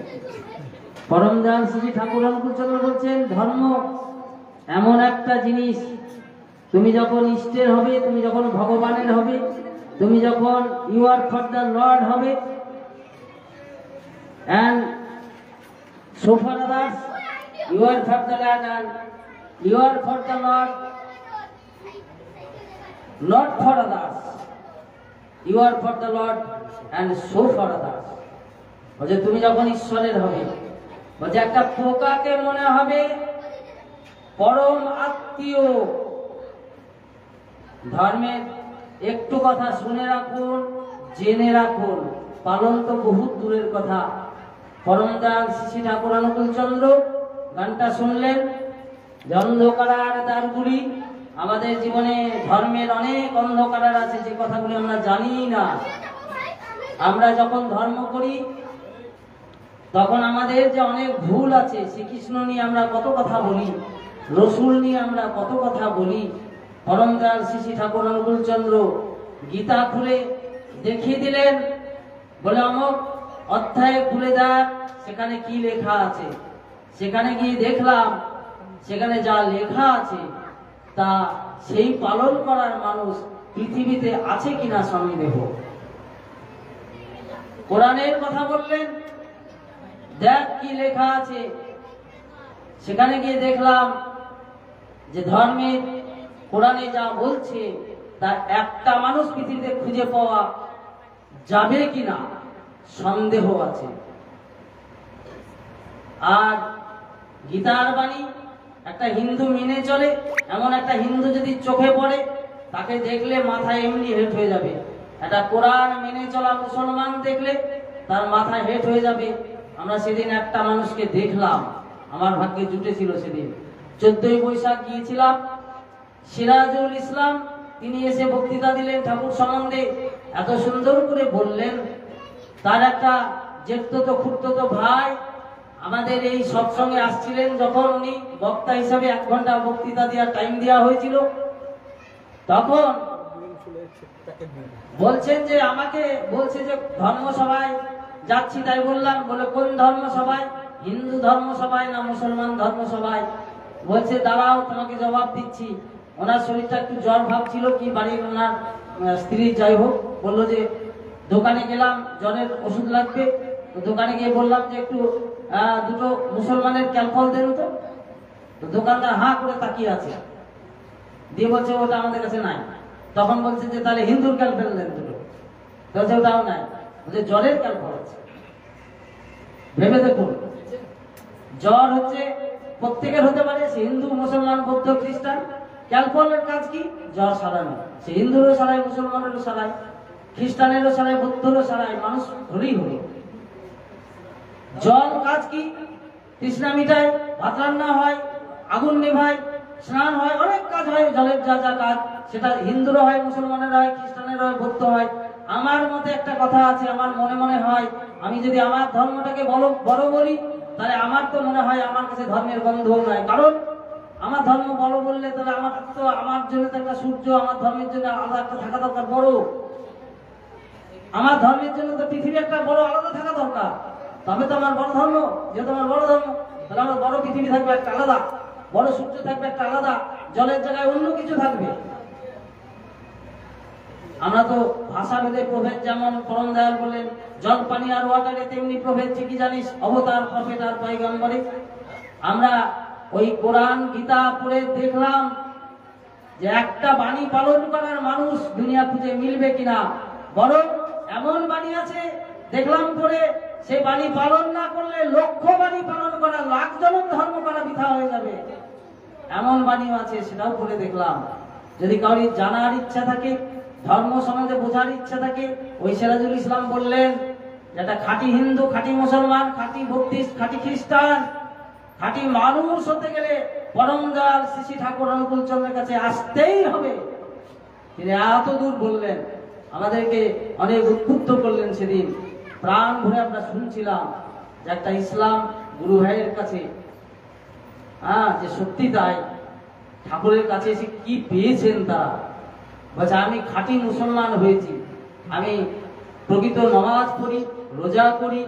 পরম দয়াল শ্রী ঠাকুর অনুকূল চন্দ্র বলছেন ধর্ম এমন একটা জিনিস, তুমি যখন ইষ্টের হবে, তুমি যখন ভগবানের হবে, তুমি যখন you are for the lord হবে, and so for others you are for the land and you are for the Lord, not for others, you are for the Lord and so for others। বলছে তুমি যখন ঈশ্বরের হবে, বলছে একটা পোকাকে মনে হবে পরম আত্মীয়। ধর্মের একটু কথা শুনে রাখুন, জেনে রাখুন, পালন তো বহুত দূরের কথা। পরম দয়াল শ্রী ঠাকুর অনুকূল চন্দ্র গানটা শুনলেন, অন্ধকার দ্বারগুলি। আমাদের জীবনে ধর্মের অনেক অন্ধকার আছে, যে কথাগুলি আমরা জানি না। আমরা যখন ধর্ম করি তখন আমাদের যে অনেক ভুল আছে, শ্রীকৃষ্ণ নিয়ে আমরা কত কথা বলি, রসুল নিয়ে আমরা কত কথা বলি। পরম দয়াল শ্রী ঠাকুর অনুকূল চন্দ্র গীতা খুলে দেখিয়ে দিলেন, বলে অমুক অধ্যায়ে খুলে দেখ সেখানে কি লেখা আছে। সেখানে গিয়ে দেখলাম সেখানে যা লেখা আছে তা সেই পালন করার মানুষ পৃথিবীতে আছে কিনা সন্দেহ। কোরআনের কথা বললেন, দেখ কি লেখা আছে। সেখানে গিয়ে দেখলাম যে ধর্মের কোরআনে যা বলছে তা একটা মানুষ পৃথিবীতে খুঁজে পাওয়া যাবে কিনা সন্দেহ আছে। আর গীতার বাণী একটা হিন্দু মেনে চলে, এমন একটা হিন্দু যদি চোখে পড়ে তাকে দেখলে মাথা এমনি হেট হয়ে যাবে। একটা কোরআন মেনে চলা মুসলমান দেখলে তার মাথা হেট হয়ে যাবে। আমরা সেদিন একটা মানুষকে দেখলাম, আমার ভাগ্যে জুটেছিল সেদিন। 14ই বৈশাখ গিয়েছিলাম, সিরাজুল ইসলাম তিনি এসে বক্তৃতা দিলেন ঠাকুর সম্বন্ধে, এত সুন্দর করে বললেন। তার একটা জেঠতো খুঁড়তো ভাই আমাদের এই সৎসঙ্গে আসছিলেন, যখন উনি বক্তা হিসাবে 1 ঘন্টা বক্তৃতা দেওয়ার টাইম দেওয়া হয়েছিল, তখন বলছেন যে আমাকে বলছে যে ধর্মসভায় যাচ্ছি। তাই বললাম, বলে কোন ধর্মসভায়? হিন্দু ধর্মসভায় না মুসলমান ধর্মসভায়? বলছে দাঁড়াও তোমাকে জবাব দিচ্ছি। ওনার শরীরটা একটু জ্বর ভাব ছিল, কি বাড়ির ওনার স্ত্রী যাই হোক বললো যে দোকানে গেলাম, জ্বরের ওষুধ লাগবে। তো দোকানে গিয়ে বললাম যে একটু দুটো মুসলমানের ক্যালফল দেন তো। তো দোকানদার হাঁ করে তাকিয়ে আছে, দিয়ে বলছে ওটা আমাদের কাছে নাই। তখন বলছে যে তাহলে হিন্দুর ক্যালফল দেন দুটো। বলছে ওটাও নাই, বলছে জ্বরের ক্যালফল আছে। ভেবে দেখুন, জ্বর হচ্ছে প্রত্যেকের হতে পারে, সে হিন্দু মুসলমান বৌদ্ধ খ্রিস্টান। ক্যালফলের কাজ কি? জ্বর সারানো। সে হিন্দুরও সারায়, মুসলমানেরও সারায়, খ্রিস্টানেরও সারায়, বৌদ্ধরও সারায়, মানুষ হলেই হলো। জল কাজ কি? তৃষ্ণা মিটায়, ভাত রান্না হয়, আগুন নেভায়, স্নান হয়, অনেক কাজ হয়, জলের যা যা কাজ, সেটা হিন্দুরা হয়, মুসলমানেরা হয়, খ্রিস্টানেরা হয়, বৌদ্ধ হয়। আমার মতে একটা কথা আছে, আমার মনে মনে হয় আমি যদি আমার ধর্মটাকে বড় বলি, তাহলে আমার তো মনে হয় আমার কাছে ধর্মের গন্ধও নাই। কারণ আমার ধর্ম বড় বললে তাহলে আমার তো আমার জন্য তো একটা সূর্য, আমার ধর্মের জন্য আলাদা একটা থাকা দরকার বড়। আমার ধর্মের জন্য তো পৃথিবী একটা বড় আলাদা থাকা দরকার, তবে তো আমার বড় ধর্ম। যেহেতু আমার বড় ধর্ম, তাহলে আমার বড় পৃথিবী থাকবে একটা আলাদা, বড় সূর্য থাকবে একটা আলাদা, জলের জায়গায় অন্য কিছু থাকবে। আমরা তো ভাষাভেদে প্রভেদ, যেমন পরম দয়াল বললেন জল পানি আর ওয়াটারে, তেমনি প্রভেদ কি জানিস অবতার প্রফেট আর পয়গম্বরে। আমরা ওই কোরআন গীতা পড়ে দেখলাম যে একটা বাণী পালন করার মানুষ দুনিয়া খুঁজে মিলবে কিনা। বরং এমন বাণী আছে দেখলাম পড়ে, সেই বাণী পালন না করলে লক্ষ বাণী পালন করা, লাখ জনম ধর্ম করা বৃথা হয়ে যাবে, এমন বাণীও আছে, সেটাও পড়ে দেখলাম। যদি কাউরি জানার ইচ্ছা থাকে, ধর্ম সমাজে বোঝার ইচ্ছা থাকে, ওই সিরাজুল ইসলাম বললেন যেটা খাঁটি হিন্দু, খাঁটি মুসলমান, খাঁটি বৌদ্ধিস্ট, খাঁটি খ্রিস্টান, খাঁটি মানুষ হতে গেলে পরম দয়াল শ্রী ঠাকুর অনুকূল চন্দ্রের কাছে আসতেই হবে। তিনি এত দূর বললেন, আমাদেরকে অনেক উদ্বুদ্ধ করলেন। সেদিন প্রাণ ভরে আমরা শুনছিলাম যে একটা ইসলাম গুরু ভাইয়ের কাছে, যে সত্যি তাই, ঠাকুরের কাছে এসে কি পেয়েছেন তারা। বলছে আমি খাঁটি মুসলমান হয়েছি, আমি প্রকৃত নামাজ পড়ি, রোজা করি,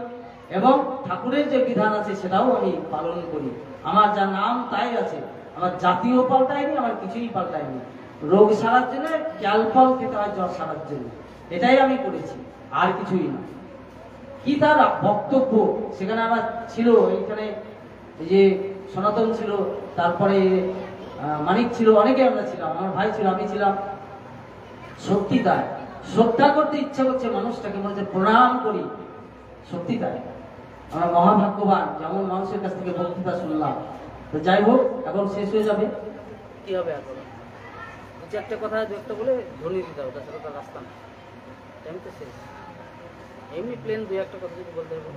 এবং ঠাকুরের যে বিধান আছে সেটাও আমি পালন করি। আমার যা নাম তাই আছে, আমার জাতীয় পাল্টায়নি, আমার কিছুই পাল্টায়নি। রোগ সারার জন্য ক্যালপল খেতে হয়, জ্বর সারার জন্য, এটাই আমি করেছি, আর কিছুই না। কি তার বক্তব্য সেখানে আমার ছিল, এইখানে এই যে সনাতন ছিল, তারপরে মানিক ছিল, অনেকে আমরা ছিলাম, আমার ভাই ছিল, আমি ছিলাম। সত্যি তাই, শ্রদ্ধা করতে ইচ্ছা করছে মানুষটাকে, মনে হচ্ছে প্রণাম করি। সত্যি তাই, আমরা মহাভাগ্যবান যেমন মানুষের কাছ থেকে বক্তৃতা শুনলাম। তো যাই হোক, এখন শেষ হয়ে যাবে, কি হবে এখন? একটা কথা দু একটা বলে ধরে দিতে হবে, তাছাড়া তো রাস্তা না, টাইম তো শেষ। এমনি প্লেন দু একটা কথা যদি বলতে হবে,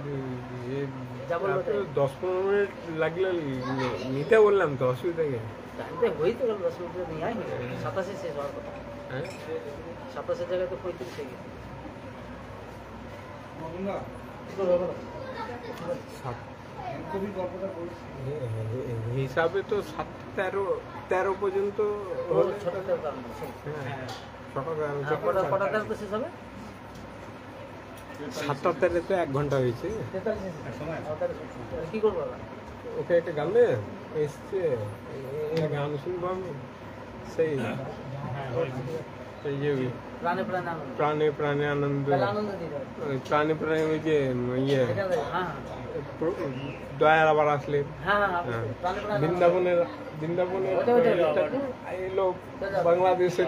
10-15 মিনিট লাগলে নিতে বললাম তো, অসুবিধা কি? টাইমটা হয়েই তো গেল, 10 মিনিট নিয়ে আয়, 27 শেষ হওয়ার কথা। 27 জায়গায় তো 35 হয়ে গেছে। হিসাবে তো 7-13 পর্যন্ত, শেষ হবে 7-13 তো 1 ঘন্টা হয়েছে। কি করবো ওকে একটা গানে এসছে, গান শুনবো আমি, সেই যে প্রাণে প্রাণে আনন্দ, প্রাণে প্রাণে ওই যে ইয়ে দয়াল আবার আসলে বৃন্দাবনের এলো বাংলাদেশে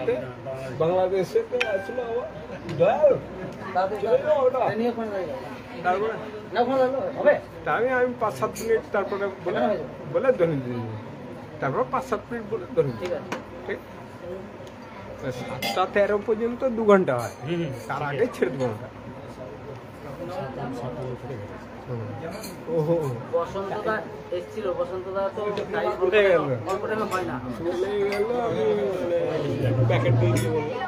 আসলো আবার দয়াল। তারপরে আমি 5-7 মিনিট তারপরে বলে ধরে দিন, তারপর 5-7 মিনিট বলে ধরে ঠিক 7-13 পর্যন্ত 2 ঘন্টা হয়, তার আগে ছেড়ে দেবো। বসন্তদা এসেছিল, বসন্তদা তো উঠে গেল, হয় না, চলে গেল। আমি প্যাকেট দিয়ে দিয়ে বললাম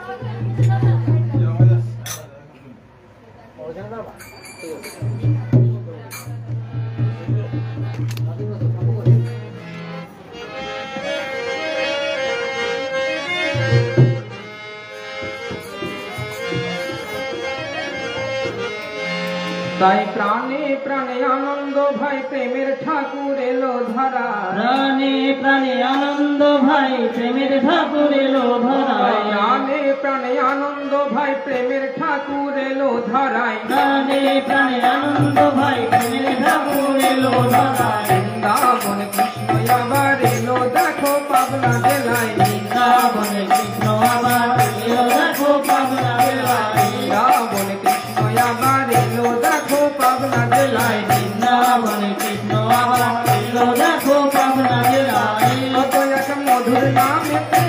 তাই প্রাণে প্রাণে আনন্দ ভাই প্রেমের ঠাকুর এলো ধরা, প্রাণে প্রাণে আনন্দ ভাই প্রেমের ঠাকুর এলো ধরায়, প্রাণে প্রাণে আনন্দ ভাই প্রেমের ঠাকুর এলো ধরায়, প্রাণে প্রাণে আনন্দ ভাই প্রেমের ঠাকুর এলো ধরায়। বৃন্দাবন কৃষ্ণ আবার এলো দেখো পাবনা জেলায়, বৃন্দাবনে কৃষ্ণ আবার এলো দেখো পাবনা জেলায়, বৃন্দাবন কৃষ্ণ আবার এলো দেখো পাবনা জেলায়, বৃন্দাবনে কৃষ্ণ আবার এলো দেখো পাবনা জেলায়। কত এক মধুর নামেতে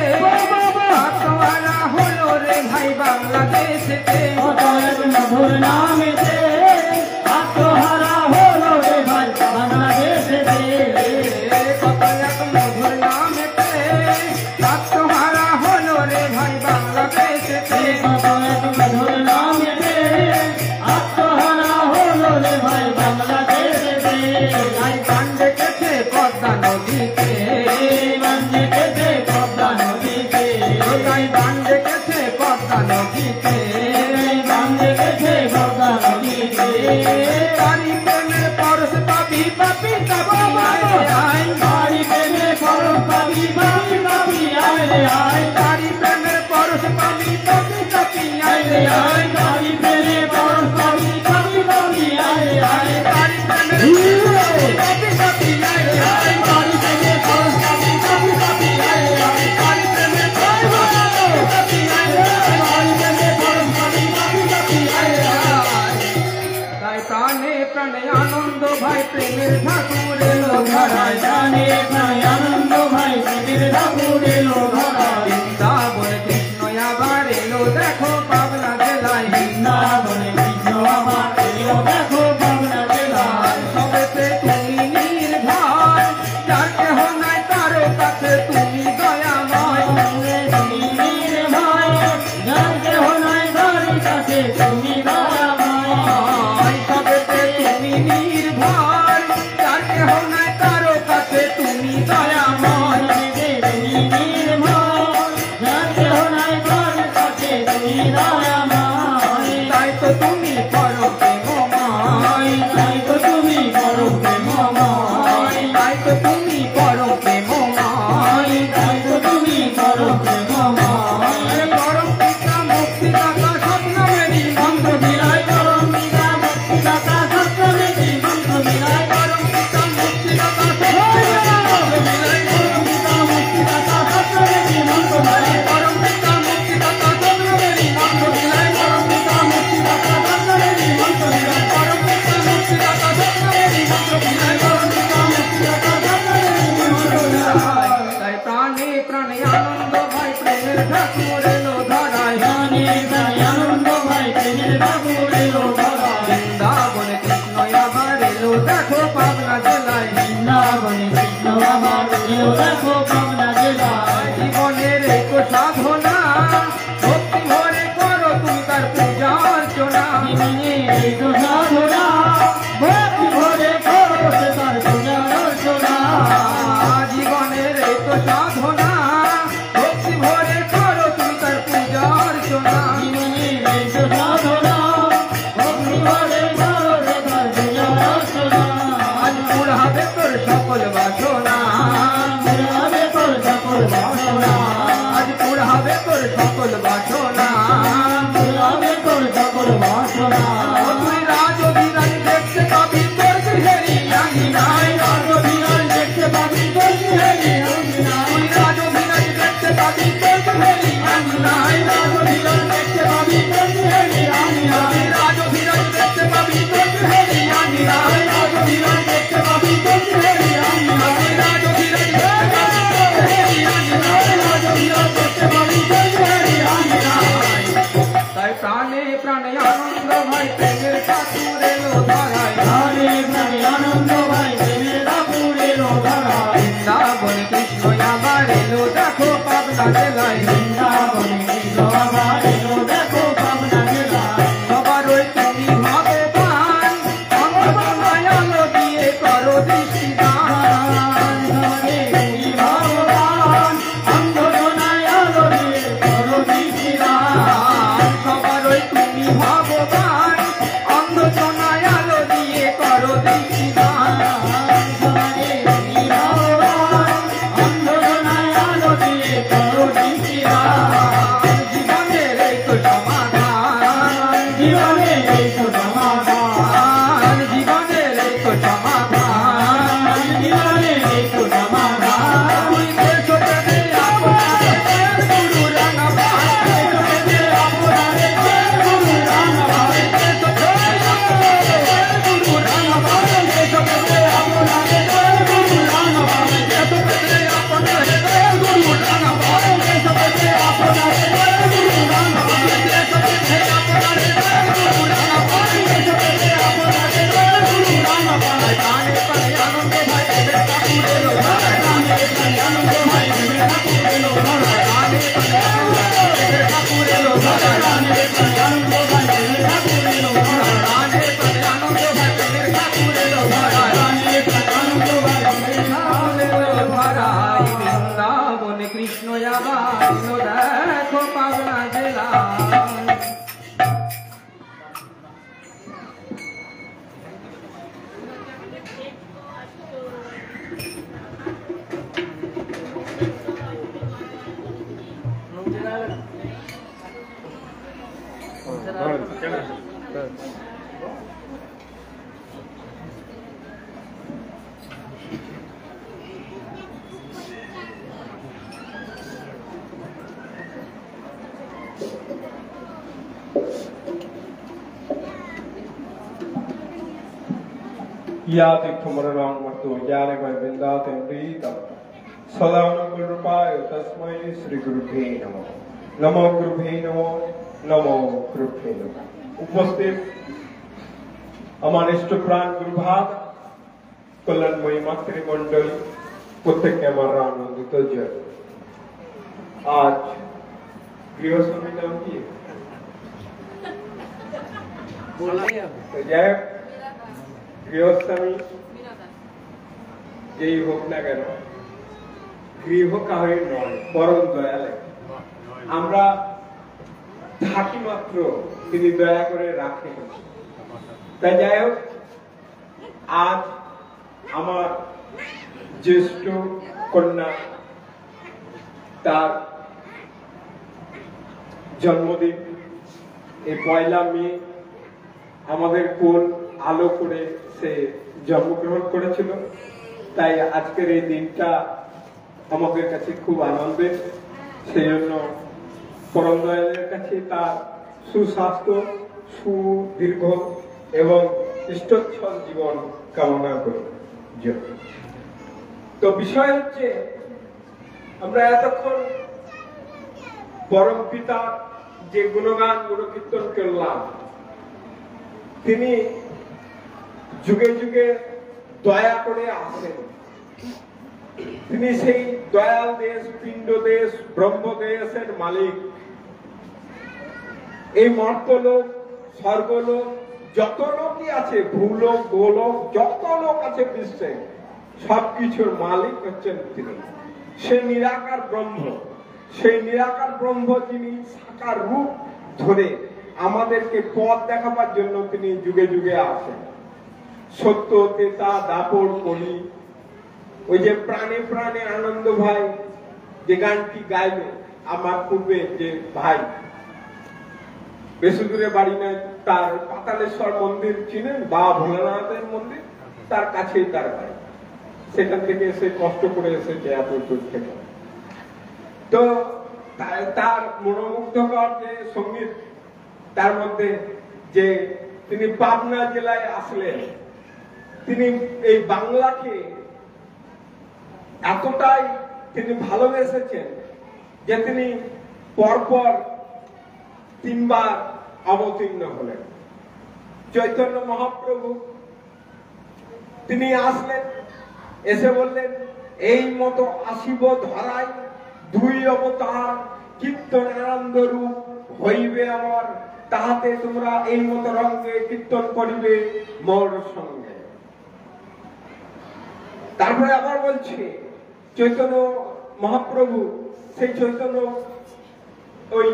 আত্মহারা হলো রে ভাই বাংলাদেশেতে, কত এক মধুর নামেতে আত্মহারা হলো রে ভাই বাংলাদেশেতে, কত এক মধুর আইলে আয় তারি প্রেমের পরশ পাবি পাবি পাবি আইলে আয় তারি প্রেমে পরশ পাবি পাবি পাবি আইলে আয় তারি প্রেমের পাবি পাবি আইলে আয় তারি প্রেমে পরশ পাবি পাবি পাবি আইলে আয় তারি প্রেমের পাবি পাবি আইলে আয় তারি প্রেমে পরশ পাবি পাবি পাবি আইলে আয় তাই প্রাণে প্রাণে আনন্দ ভাই প্রেমের ঠাকুর এলো ধরায় জানে প্রায় আনন্দ ভাই প্রেমের ঠাকুর এলো ধরায় বৃন্দাবন কৃষ্ণ আবার এলো দেখো পাবনা জেলায় বৃন্দাবনে কৃষ্ণ আবার এলো দেখো পাবনা জেলায় সবেতে তুমি নির্ভর যার কেহ নাই তারও কাছে তুমি দয়াময় তুমি নির্ভয় যার কেহ নাই তার কাছে তুমি দয়াময় সবেতে তুমি নির্ভর যার কেহ নাই তারও কাছে তুমি দয়াময় তুমি নির্ভয় যার কেহ নাই তার কাছে তুমি দয়াময় তাই তো তুমি করো প্রেমময় তাই তো তুমি করো প্রেমময় তাই তো তুমি করো প্রেমময় তাই তো তুমি করো প্রেমময় পরম পিতা মুক্তিদাতা স্বপ্নমেরই মন্ত্র বিলাই করো মিলা মুক্তি দাতা সত্যমেতি মন্ত্র বিলাই পরম পিতা মুক্তিদাতা বিলাই করো মিলা মুক্তি দাতা সত্যমেতি মন্ত্র বিলাই পরম পিতা মুক্তিদাতা স্বপ্নমেরই মন্ত্র বিলাই করো মিলা মুক্তি দাতা সত্যমেতি মন্ত্র বিলাই পরম পিতা মুক্তিদাতা স্বপ্নমেরই মন্ত্র বিলাই করো মিলা মুক্তি দাতা সত্যমেতি মন্ত্র বিলাই তাই প্রাণে প্রাণে আনন্দ ভাই প্রেমের ঠাকুর এলো ধরায় জানে জানে আনন্দ ভাই প্রেমের ঠাকুর এলো ধরায় বৃন্দাবন কৃষ্ণ আবার এলো দেখো পাবনা জেলায় বৃন্দাবনে কৃষ্ণ আবার এলো দেখো পাবনা জেলায় জীবনের এক সাধনা ভক্তি ভরে করো তুমি তার পূজা অর্চনা জীবনে এই তো সাধনা ভক্তি ভরে করো সে তার পূজা অর্চনা জীবনের এক সাধনা ভক্তি ভরে করো তুমি তার পূজা অর্চনা জীবনে এই তো সাধনা ভক্তি ভরে করো সে তার পূজা অর্চনা আজ পুরাবে তোর সকল বাসনা মুরাদে তোর সকল বাসনা আজ পুরাবে তোর সকল বাসনা মুরাদে তোর সকল বাসনা ও তুই রাজ অভিরাজ দেখতে পাবি তোর গৃহেরই আঙিনায় রাজ বিরাজ দেখতে পাবি তোর গৃহেরই আঙিনায় তুই রাজ অভিরাজ দেখতে পাবি তোর গৃহেরই আঙিনায় রাজ বিরাজ দেখতে পাবি তোর গৃহেরই আঙিনায় তুই রাজ অভিরাজ দেখতে পাবি তোর গৃহেরই আঙিনায় রাজ বিরাজ দেখতে পাবি তোর গৃহেরই আঙিনায় তুই রাজ অভিরাজ দেখতে পাবি তোর গৃহেরই আঙিনায় রাজ বিরাজ দেখতে পাবি তোর গৃহেরই আঙিনায় তাই প্রাণে প্রাণে আনন্দ ভাই প্রেমের ঠাকুর এলো ধরায় প্রাণে প্রাণে আনন্দ ভাই প্রেমের ঠাকুর এলো ধরায় বৃন্দাবন কৃষ্ণ আবার এলো দেখো পাবনা জেলায় বৃন্দাবনে কৃষ্ণ আবার এলো দেখো পাবনা জেলায় সবার ওই তুমি ভগবান অন্তর্দয়ায় আলো দিয়ে করো দৃষ্টিদান সবারে তুমি ভগবান অন্ধজনায় আলো দিয়ে করো দৃষ্টিদান সবার ওই তুমি ভগবান অন্ধজনায় আলো দিয়ে করো দৃষ্টিদান সবারে তুমি ভগবান অন্ধজনায় আলো দিয়ে করো দৃষ্টিদান জীবনের এই তো সমাধান জীবনে এই তো সমাধান জীবনের এই তো সমাধান জীবনে এই তো সমাধান তুই দেশ প্রেমে আপনারে গুরু রাঙাবাই আপনারে গুরু রাঙাবাই গুরু রাঙাবাই আপনারে গুরু রাঙাবাই আপনারে গুরু রাঙাবাই আপনারে গুরু রাঙাবাই কৃষ্ণ আবার দেখো পাবনা জেলা यातिथुमररामतो ज्ञानमयविन्दाते प्रीतम् सदानुगुरुरूपाय तस्मै श्रीगुरुभ्ये नमः। नमो गुरुभ्ये नमो, नमो गुरुभ्ये नमः। उपस्थित আমার ইষ্টপ্রাণ গুরুভাগ কল্যাণময়ী মাতৃমণ্ডলী প্রত্যেককে আমার আনন্দিত জয়। আজ গৃহস্বামীর নাম কি? যাই হোক, গৃহস্বামী যেই হোক না কেন, গৃহ কাহিনী নয়, পরম দয়ালে। আমরা থাকি মাত্র, তিনি দয়া করে রাখেন। তাই যাই হোক, আজ আমার জ্যেষ্ঠ কন্যা, তার জন্মদিন। এই 1 মে আমাদের কোল আলো করে সে জন্মগ্রহণ করেছিল। তাই আজকের এই দিনটা আমাদের কাছে খুব আনন্দের। সেই জন্য পরম দয়ালের কাছে তার সুস্বাস্থ্য, সুদীর্ঘ এবং ইষ্টচ্ছল জীবন কামনা করি। তো বিষয় হচ্ছে, আমরা এতক্ষণ পরম পিতার যে গুণগান গুণকীর্তন করলাম, তিনি যুগে যুগে দয়া করে আসেন। তিনি সেই দয়াল দেশ, পিণ্ড দেশ, ব্রহ্মদেশের মালিক। এই মর্তলোক, স্বর্গলোক, যত লোকই আছে, ভূলোক, গোলোক, যত লোক আছে বিশ্বে, সবকিছুর মালিক হচ্ছেন তিনি। সে নিরাকার ব্রহ্ম। সেই নিরাকার ব্রহ্ম যিনি সাকার রূপ ধরে আমাদেরকে পথ দেখাবার জন্য তিনি যুগে যুগে আসেন। সত্য, তেতা, দাপড়, কলি, ওই যে প্রাণে প্রাণে আনন্দ ভাই যে গানটি গাইল আমার পূর্বে, যে ভাই বেশি দূরে বাড়ি নয়, তার পাতালেশ্বর মন্দির চিনেন, বা ভোলানাথের মন্দির, তার কাছেই তার বাড়ি। সেখান থেকে এসে কষ্ট করে এসেছে এত দূর থেকে। তো তার মনোমুগ্ধকর যে সঙ্গীত, তার মধ্যে যে তিনি পাবনা জেলায় আসলেন, তিনি এই বাংলাকে এতটাই তিনি ভালোবেসেছেন যে তিনি পরপর 3 বার অবতীর্ণ হলেন। চৈতন্য মহাপ্রভু তিনি আসলেন, এসে বললেন, এই মতো আসিব ধরাই 2 অবতার, কীর্তন আনন্দ রূপ হইবে আমার, তাহাতে তোমরা এই মতো রঙে কীর্তন করিবে মোর সঙ্গে। তারপরে আবার বলছে চৈতন্য মহাপ্রভু, সেই চৈতন্য, ওই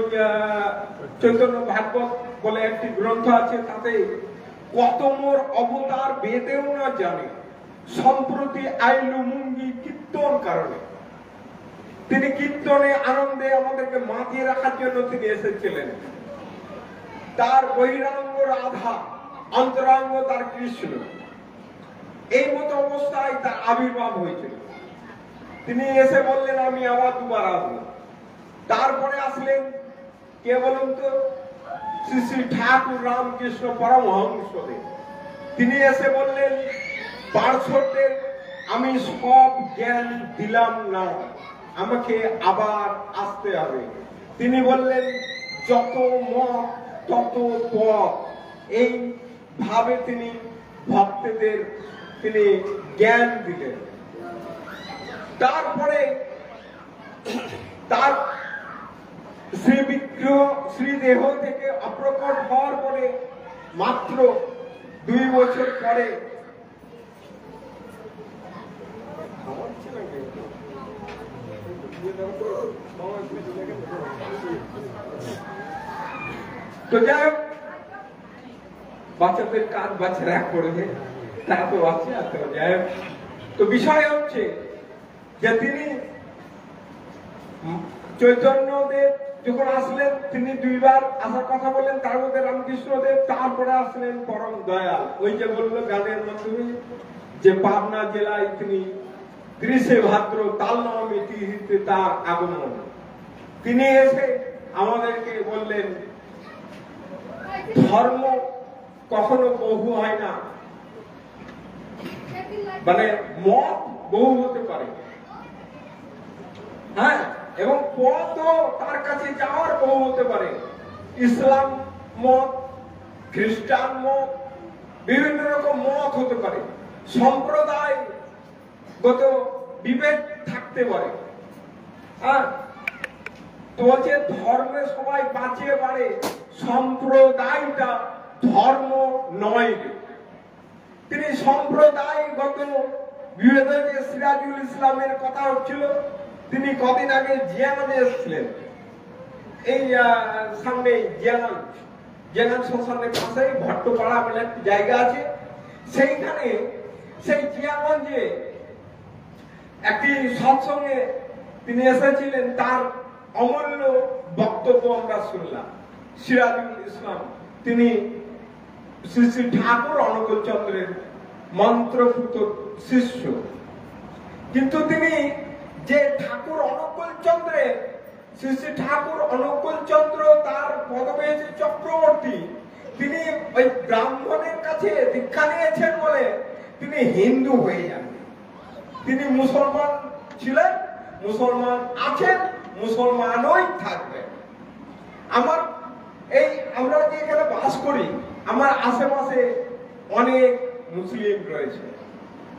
চৈতন্য ভাগবত বলে একটি গ্রন্থ আছে, তাতে কত মোর অবতার বেদেও না জানে, সম্প্রতি আইলু মুঙ্গি কীর্তন কারণে। তিনি কীর্তনে আনন্দে আমাদেরকে মাতিয়ে রাখার জন্য তিনি এসেছিলেন। তার বহিরাঙ্গ রাধা, অন্তরাঙ্গ তার কৃষ্ণ। এই মতো অবস্থায় তার আবির্ভাব হয়েছিল। তিনি এসে বললেন, আমি আবার 2 বার আসবো। তারপরে আসলেন কে বলুন তো? শ্রী শ্রী ঠাকুর রামকৃষ্ণ পরমহংসদেব। তিনি এসে বললেন, পার্শ্বদের আমি সব জ্ঞান দিলাম না, আমাকে আবার আসতে হবে। তিনি বললেন, যত মত তত পথ। এই ভাবে তিনি ভক্তদের তিনি জ্ঞান দিলেন। তারপরে তার শ্রী বিগ্রহ, শ্রী দেহ থেকে অপ্রকট হওয়ার পরে মাত্র 2 বছর পরে তো যাই হোক, বাচ্চাদের কাজ বাচ্চারা করবে, তা তো বাচ্চা তো যাই হোক। তো বিষয় হচ্ছে যে তিনি চৈতন্যদেব যখন আসলেন তিনি দুইবার আসার কথা বললেন, তার মধ্যে রামকৃষ্ণদেব, তারপরে আসলেন পরম দয়াল। ওই যে বললো গানের মাধ্যমে যে পাবনা জেলায় তিনি 30শে ভাদ্র তাল নবমী তিথিতে তার আগমন। তিনি এসে আমাদেরকে বললেন ধর্ম কখনো বহু হয় না, মানে মত বহু হতে পারে, হ্যাঁ, এবং পথও তার কাছে যাওয়ার বহু হতে পারে। ইসলাম মত, খ্রিস্টান মত, বিভিন্ন রকম মত হতে পারে, সম্প্রদায়গত বিভেদ থাকতে পারে। হ্যাঁ, তো বলছে ধর্মে সবাই বাঁচিয়ে পারে, সম্প্রদায়টা ধর্ম নয়। তিনি সম্প্রদায়গত বিভেদে সিরাজুল ইসলামের কথা হচ্ছিল। তিনি কদিন আগে জিয়াননে এসেছিলেন, এই সামনে জিয়ানন শ্মশানের পাশে ভট্টপাড়া বলে একটি জায়গা আছে, সেইখানে সেই জিয়াগঞ্জে একটি সৎসঙ্গে তিনি এসেছিলেন। তার অমূল্য বক্তব্য আমরা শুনলাম। সিরাজুল ইসলাম তিনি শ্রী শ্রী ঠাকুর অনুকূল চন্দ্রের মন্ত্রপুত শিষ্য, কিন্তু তিনি যে ঠাকুর অনুকূল চন্দ্রের শ্রী শ্রী ঠাকুর অনুকূল চন্দ্র তার পদবেশে চক্রবর্তী, তিনি ওই ব্রাহ্মণের কাছে দীক্ষা নিয়েছেন বলে তিনি হিন্দু হয়ে যান। তিনি মুসলমান ছিলেন, মুসলমান আছেন, মুসলমানই থাকবেন। আমার এই আমরা যে এখানে বাস করি, আমার আশেপাশে অনেক মুসলিম রয়েছে,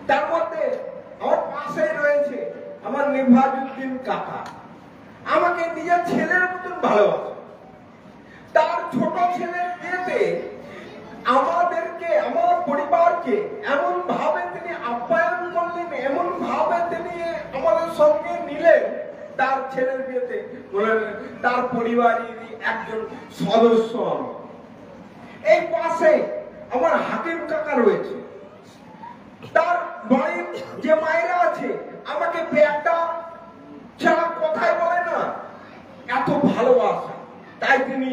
তার মধ্যে আমার পাশে রয়েছে আমার নিভাজউদ্দিন কাকা। আমাকে নিজের ছেলের মতন ভালোবাসে। তার ছোট ছেলের বিয়েতে আমাদেরকে, আমার পরিবারকে এমন ভাবে তিনি আপ্যায়ন করলেন, এমন ভাবে তিনি আমাদের সঙ্গে নিলেন। তার ছেলের বিয়েতে তার পরিবারেরই একজন সদস্য। এই পাশে আমার হাকিম কাকা রয়েছে, তার বাড়ির যে মায়েরা আছে আমাকে একটা ছাড়া কথাই বলে না, এত ভালোবাসা। তাই তিনি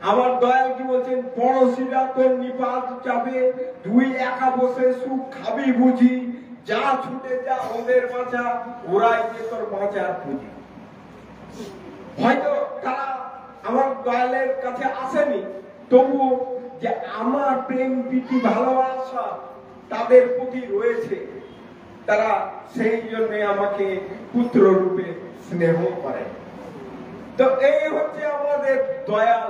আমার দয়াল কি বলছেন, পড়শিরা তোর নিপাত যাবে, তুই একা বসে সুখ খাবি বুঝি, যা ছুটে যা ওদের বাঁচা, ওরাই যে তোর বাঁচার পুঁজি। হয়তো তারা আমার দয়ালের কাছে আসেনি, তবু যে আমার প্রেম প্রীতি ভালোবাসা তাদের প্রতি রয়েছে, তারা সেই জন্য আমাকে পুত্র রূপে স্নেহ করে। তো এই হচ্ছে আমাদের দয়াল,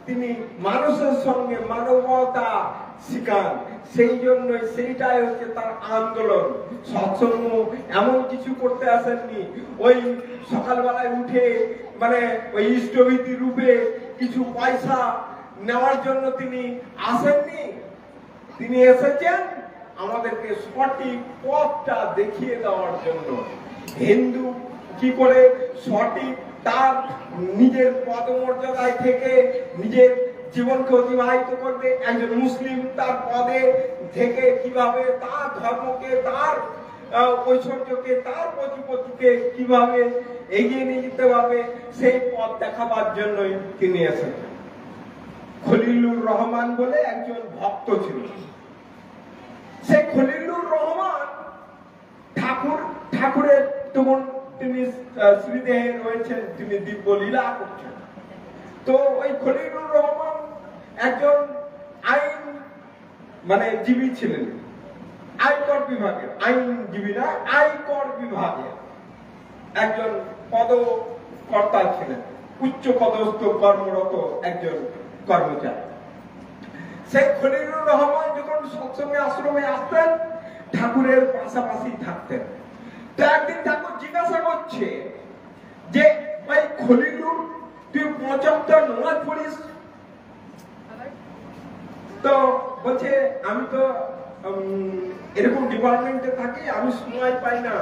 তিনি মানুষের সঙ্গে মানবতা শিখান। সেই জন্য সেইটাই হচ্ছে তার আন্দোলন। সৎসঙ্গ এমন কিছু করতে আসেননি, ওই সকালবেলায় উঠে মানে ওই ইষ্টভীতি রূপে কিছু পয়সা নেওয়ার জন্য তিনি আসেননি। তিনি এসেছেন আমাদেরকে সঠিক পথটা দেখিয়ে দেওয়ার জন্য। হিন্দু কি করে সঠিক তার নিজের পদমর্যাদায় থেকে নিজের জীবনকে অতিবাহিত করবে, একজন মুসলিম তার পদে থেকে কিভাবে তার ধর্মকে, তার ঐশ্বর্যকে, তার প্রতিপত্তিকে কিভাবে এগিয়ে নিয়ে যেতে পারবে, সেই পথ দেখাবার জন্যই তিনি এসেছেন। খলিলুর রহমান বলে একজন ভক্ত ছিল। সেই খলিলুর রহমান ঠাকুরের তখন তিনি শ্রীদেহে রয়েছেন, তিনি দিব্য লীলা করছেন। তো ওই খলিলুর রহমান একজন আইন মানে জীবী ছিলেন, আয়কর বিভাগের, আইনজীবী না, আয়কর বিভাগের একজন পদকর্তা ছিলেন, উচ্চ পদস্থ কর্মরত একজন কর্মচারী। সেই খলিলুর রহমান যখন সৎসঙ্গে আশ্রমে আসতেন, ঠাকুরের পাশাপাশি থাকতেন। তো একদিন ঠাকুর জিজ্ঞাসা করছে যে ভাই খলিলুর, তুই ৫৫ নামাজ পড়িস? তো বলছে আমি তো এরকম ডিপার্টমেন্টে থাকি, আমি সময় পাই না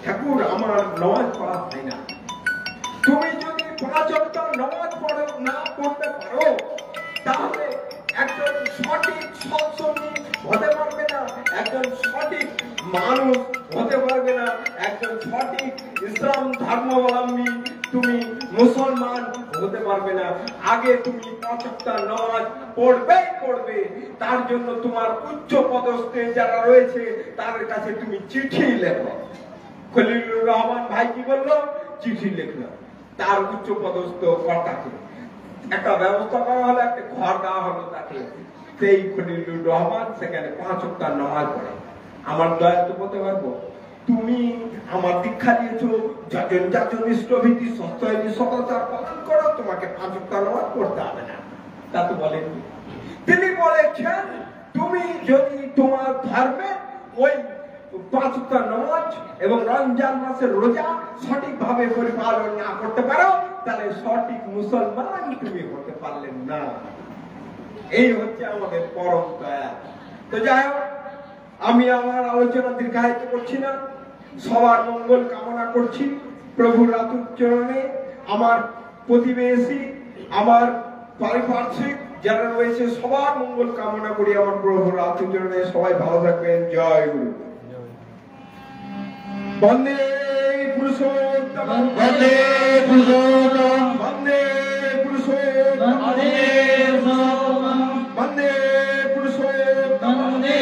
ঠাকুর, আমার নামাজ পড়া হয় না। তুমি যদি ৫ নামাজ না পড়তে পারো, তাহলে একজন সঠিক সৎসঙ্গী হতে পারবে না, একজন সঠিক মানুষ হতে পারবে না, একজন সঠিক ইসলাম ধর্মাবলম্বী তুমি মুসলমান হতে পারবে না। আগে তুমি 5 ওয়াক্ত নামাজ পড়বে, তার জন্য তোমার উচ্চ পদস্থে যারা রয়েছে তাদের কাছে তুমি চিঠি লেখো। খলিলুর রহমান ভাই কি বললো? চিঠি লিখলো তার উচ্চ পদস্থ কর্তাকে, একটা ব্যবস্থা করা হলো, একটা ঘর দেওয়া হলো তাকে। সেই খলিলুর রহমান সেখানে 5 ওয়াক্ত নামাজ পড়ে। আমার দয়া তো বলতে পারবো, তুমি আমার দীক্ষা দিয়েছো, যাজন ইষ্টভীতি সস্তায়নী সদাচার পালন করো, তোমাকে 5 ওয়াক্ত নামাজ পড়তে হবে না। তা তো বলেননি। তিনি বলেছেন তুমি যদি তোমার ধর্মে ওই 5 ওয়াক্ত নামাজ এবং রমজান মাসের রোজা সঠিকভাবে পরিপালন না করতে পারো, তাহলে সঠিক মুসলমান তুমি হতে পারলেন না। এই হচ্ছে আমাদের পরম দয়া। তো যাই হোক, আমি আমার আলোচনা দীর্ঘায়িত করছি না, সবার মঙ্গল কামনা করছি প্রভুর রাতুল চরণে। আমার প্রতিবেশী, আমার পারিপার্শ্বিক যারা রয়েছে সবার মঙ্গল কামনা করি আমার প্রভুর রাতুল চরণে। সবাই ভালো থাকবেন। জয় গুরু। বন্দে পুরুষোত্তম, বন্দে পুরুষোত্তম, বন্দে পুরুষোত্তম, বন্দে পুরুষোত্তম, বন্দে পুরুষোত্তম, বন্দে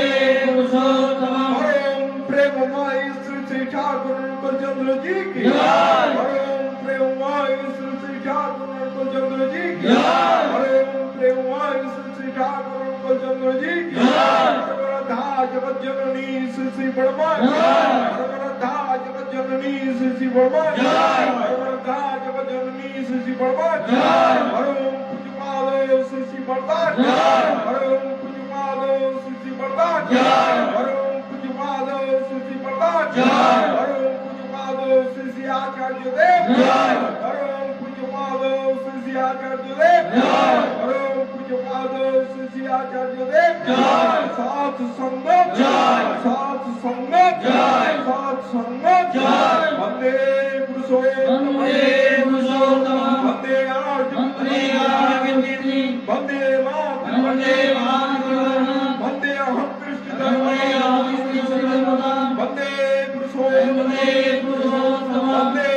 পুরুষোত্তম। পরম প্রেমময় শ্রী শ্রী ঠাকুর চন্দ্র জি কি জয়। পরম প্রেমময় শ্রী শ্রী ঠাকুর চন্দ্র জি কি জয়। পরম প্রেমময় শ্রী শ্রী ঠাকুর চন্দ্র জি কি জয়। পরমরাধা জগজ্জননী শ্রী শ্রী বর্মা জয়। পরমরাধা জগজ্জননী শ্রী শ্রী বর্মা জয়। পরমরাধা জগজ্জননী শ্রী শ্রী বর্মা জয়। পরম পূজ্যপাদ শ্রী শ্রী বর্মা জয়। পরম পূজ্যপাদ শ্রী শ্রী বর্মা জয়। পরম পূজ্যপাদ শ্রী শ্রী বর্মা জয়। পরম পূজ্যপাদ শ্রী শ্রী আচার্য দেব জয়। পরম পূজ্যপাদ শ্রী শ্রী আচার্য দেব জয়। পরম পূজ্যপাদ শ্রী শ্রী আচার্য দেব জয়। সাত সঙ্গ জয়। সাত সঙ্গ জয়। সাত সঙ্গ জয়। বন্দে পুরুষোত্তম, বন্দে পুরুষোত্তম, বন্দে আর্য, বন্দে আর্যকীর্তি, বন্দে মাতৃ, বন্দে মাতৃভূমি, বন্দে অহং কৃষ্ণ বন্দে অহংকৃষ্ণদেবতাম, বন্দে পুরুষোত্তম, বন্দে পুরুষোত্তম, বন্দে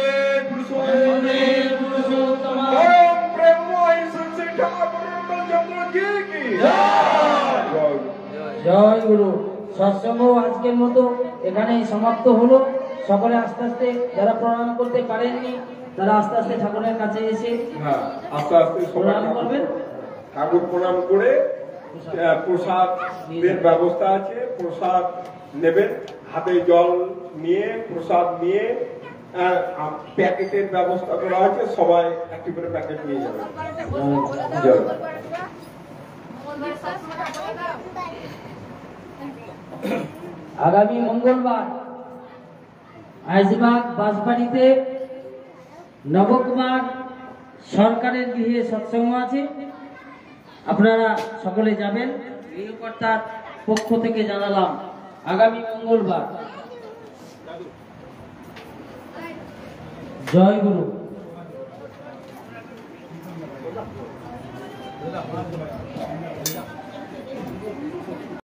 পুরুষোত্তম, বন্দে পুরুষোত্তম। পরম প্রেমময় শ্রী শ্রী ঠাকুর চন্দ্র জি কি জয়। জয় গুরু। সৎসঙ্গ আজকের মতো এখানেই সমাপ্ত হলো। সকলে আস্তে আস্তে যারা প্রণাম করতে পারেননি তারা আস্তে আস্তে ঠাকুরের কাছে এসে হ্যাঁ, আস্তে আস্তে সবাই প্রণাম করবেন। ঠাকুর প্রণাম করে প্রসাদ ব্যবস্থা আছে, প্রসাদ নেবেন, হাতে জল নিয়ে প্রসাদ নিয়ে প্যাকেটের ব্যবস্থা করা আছে, সবাই একটি করে প্যাকেট নিয়ে যাবেন। জয়। আগামী মঙ্গলবার আইজবাগ বাসবাড়িতে নবকুমার সরকারের গৃহে সৎসঙ্গ আছে, আপনারা সকলে যাবেন। গৃহকর্তার পক্ষ থেকে জানালাম আগামী মঙ্গলবার। জয় গুরু।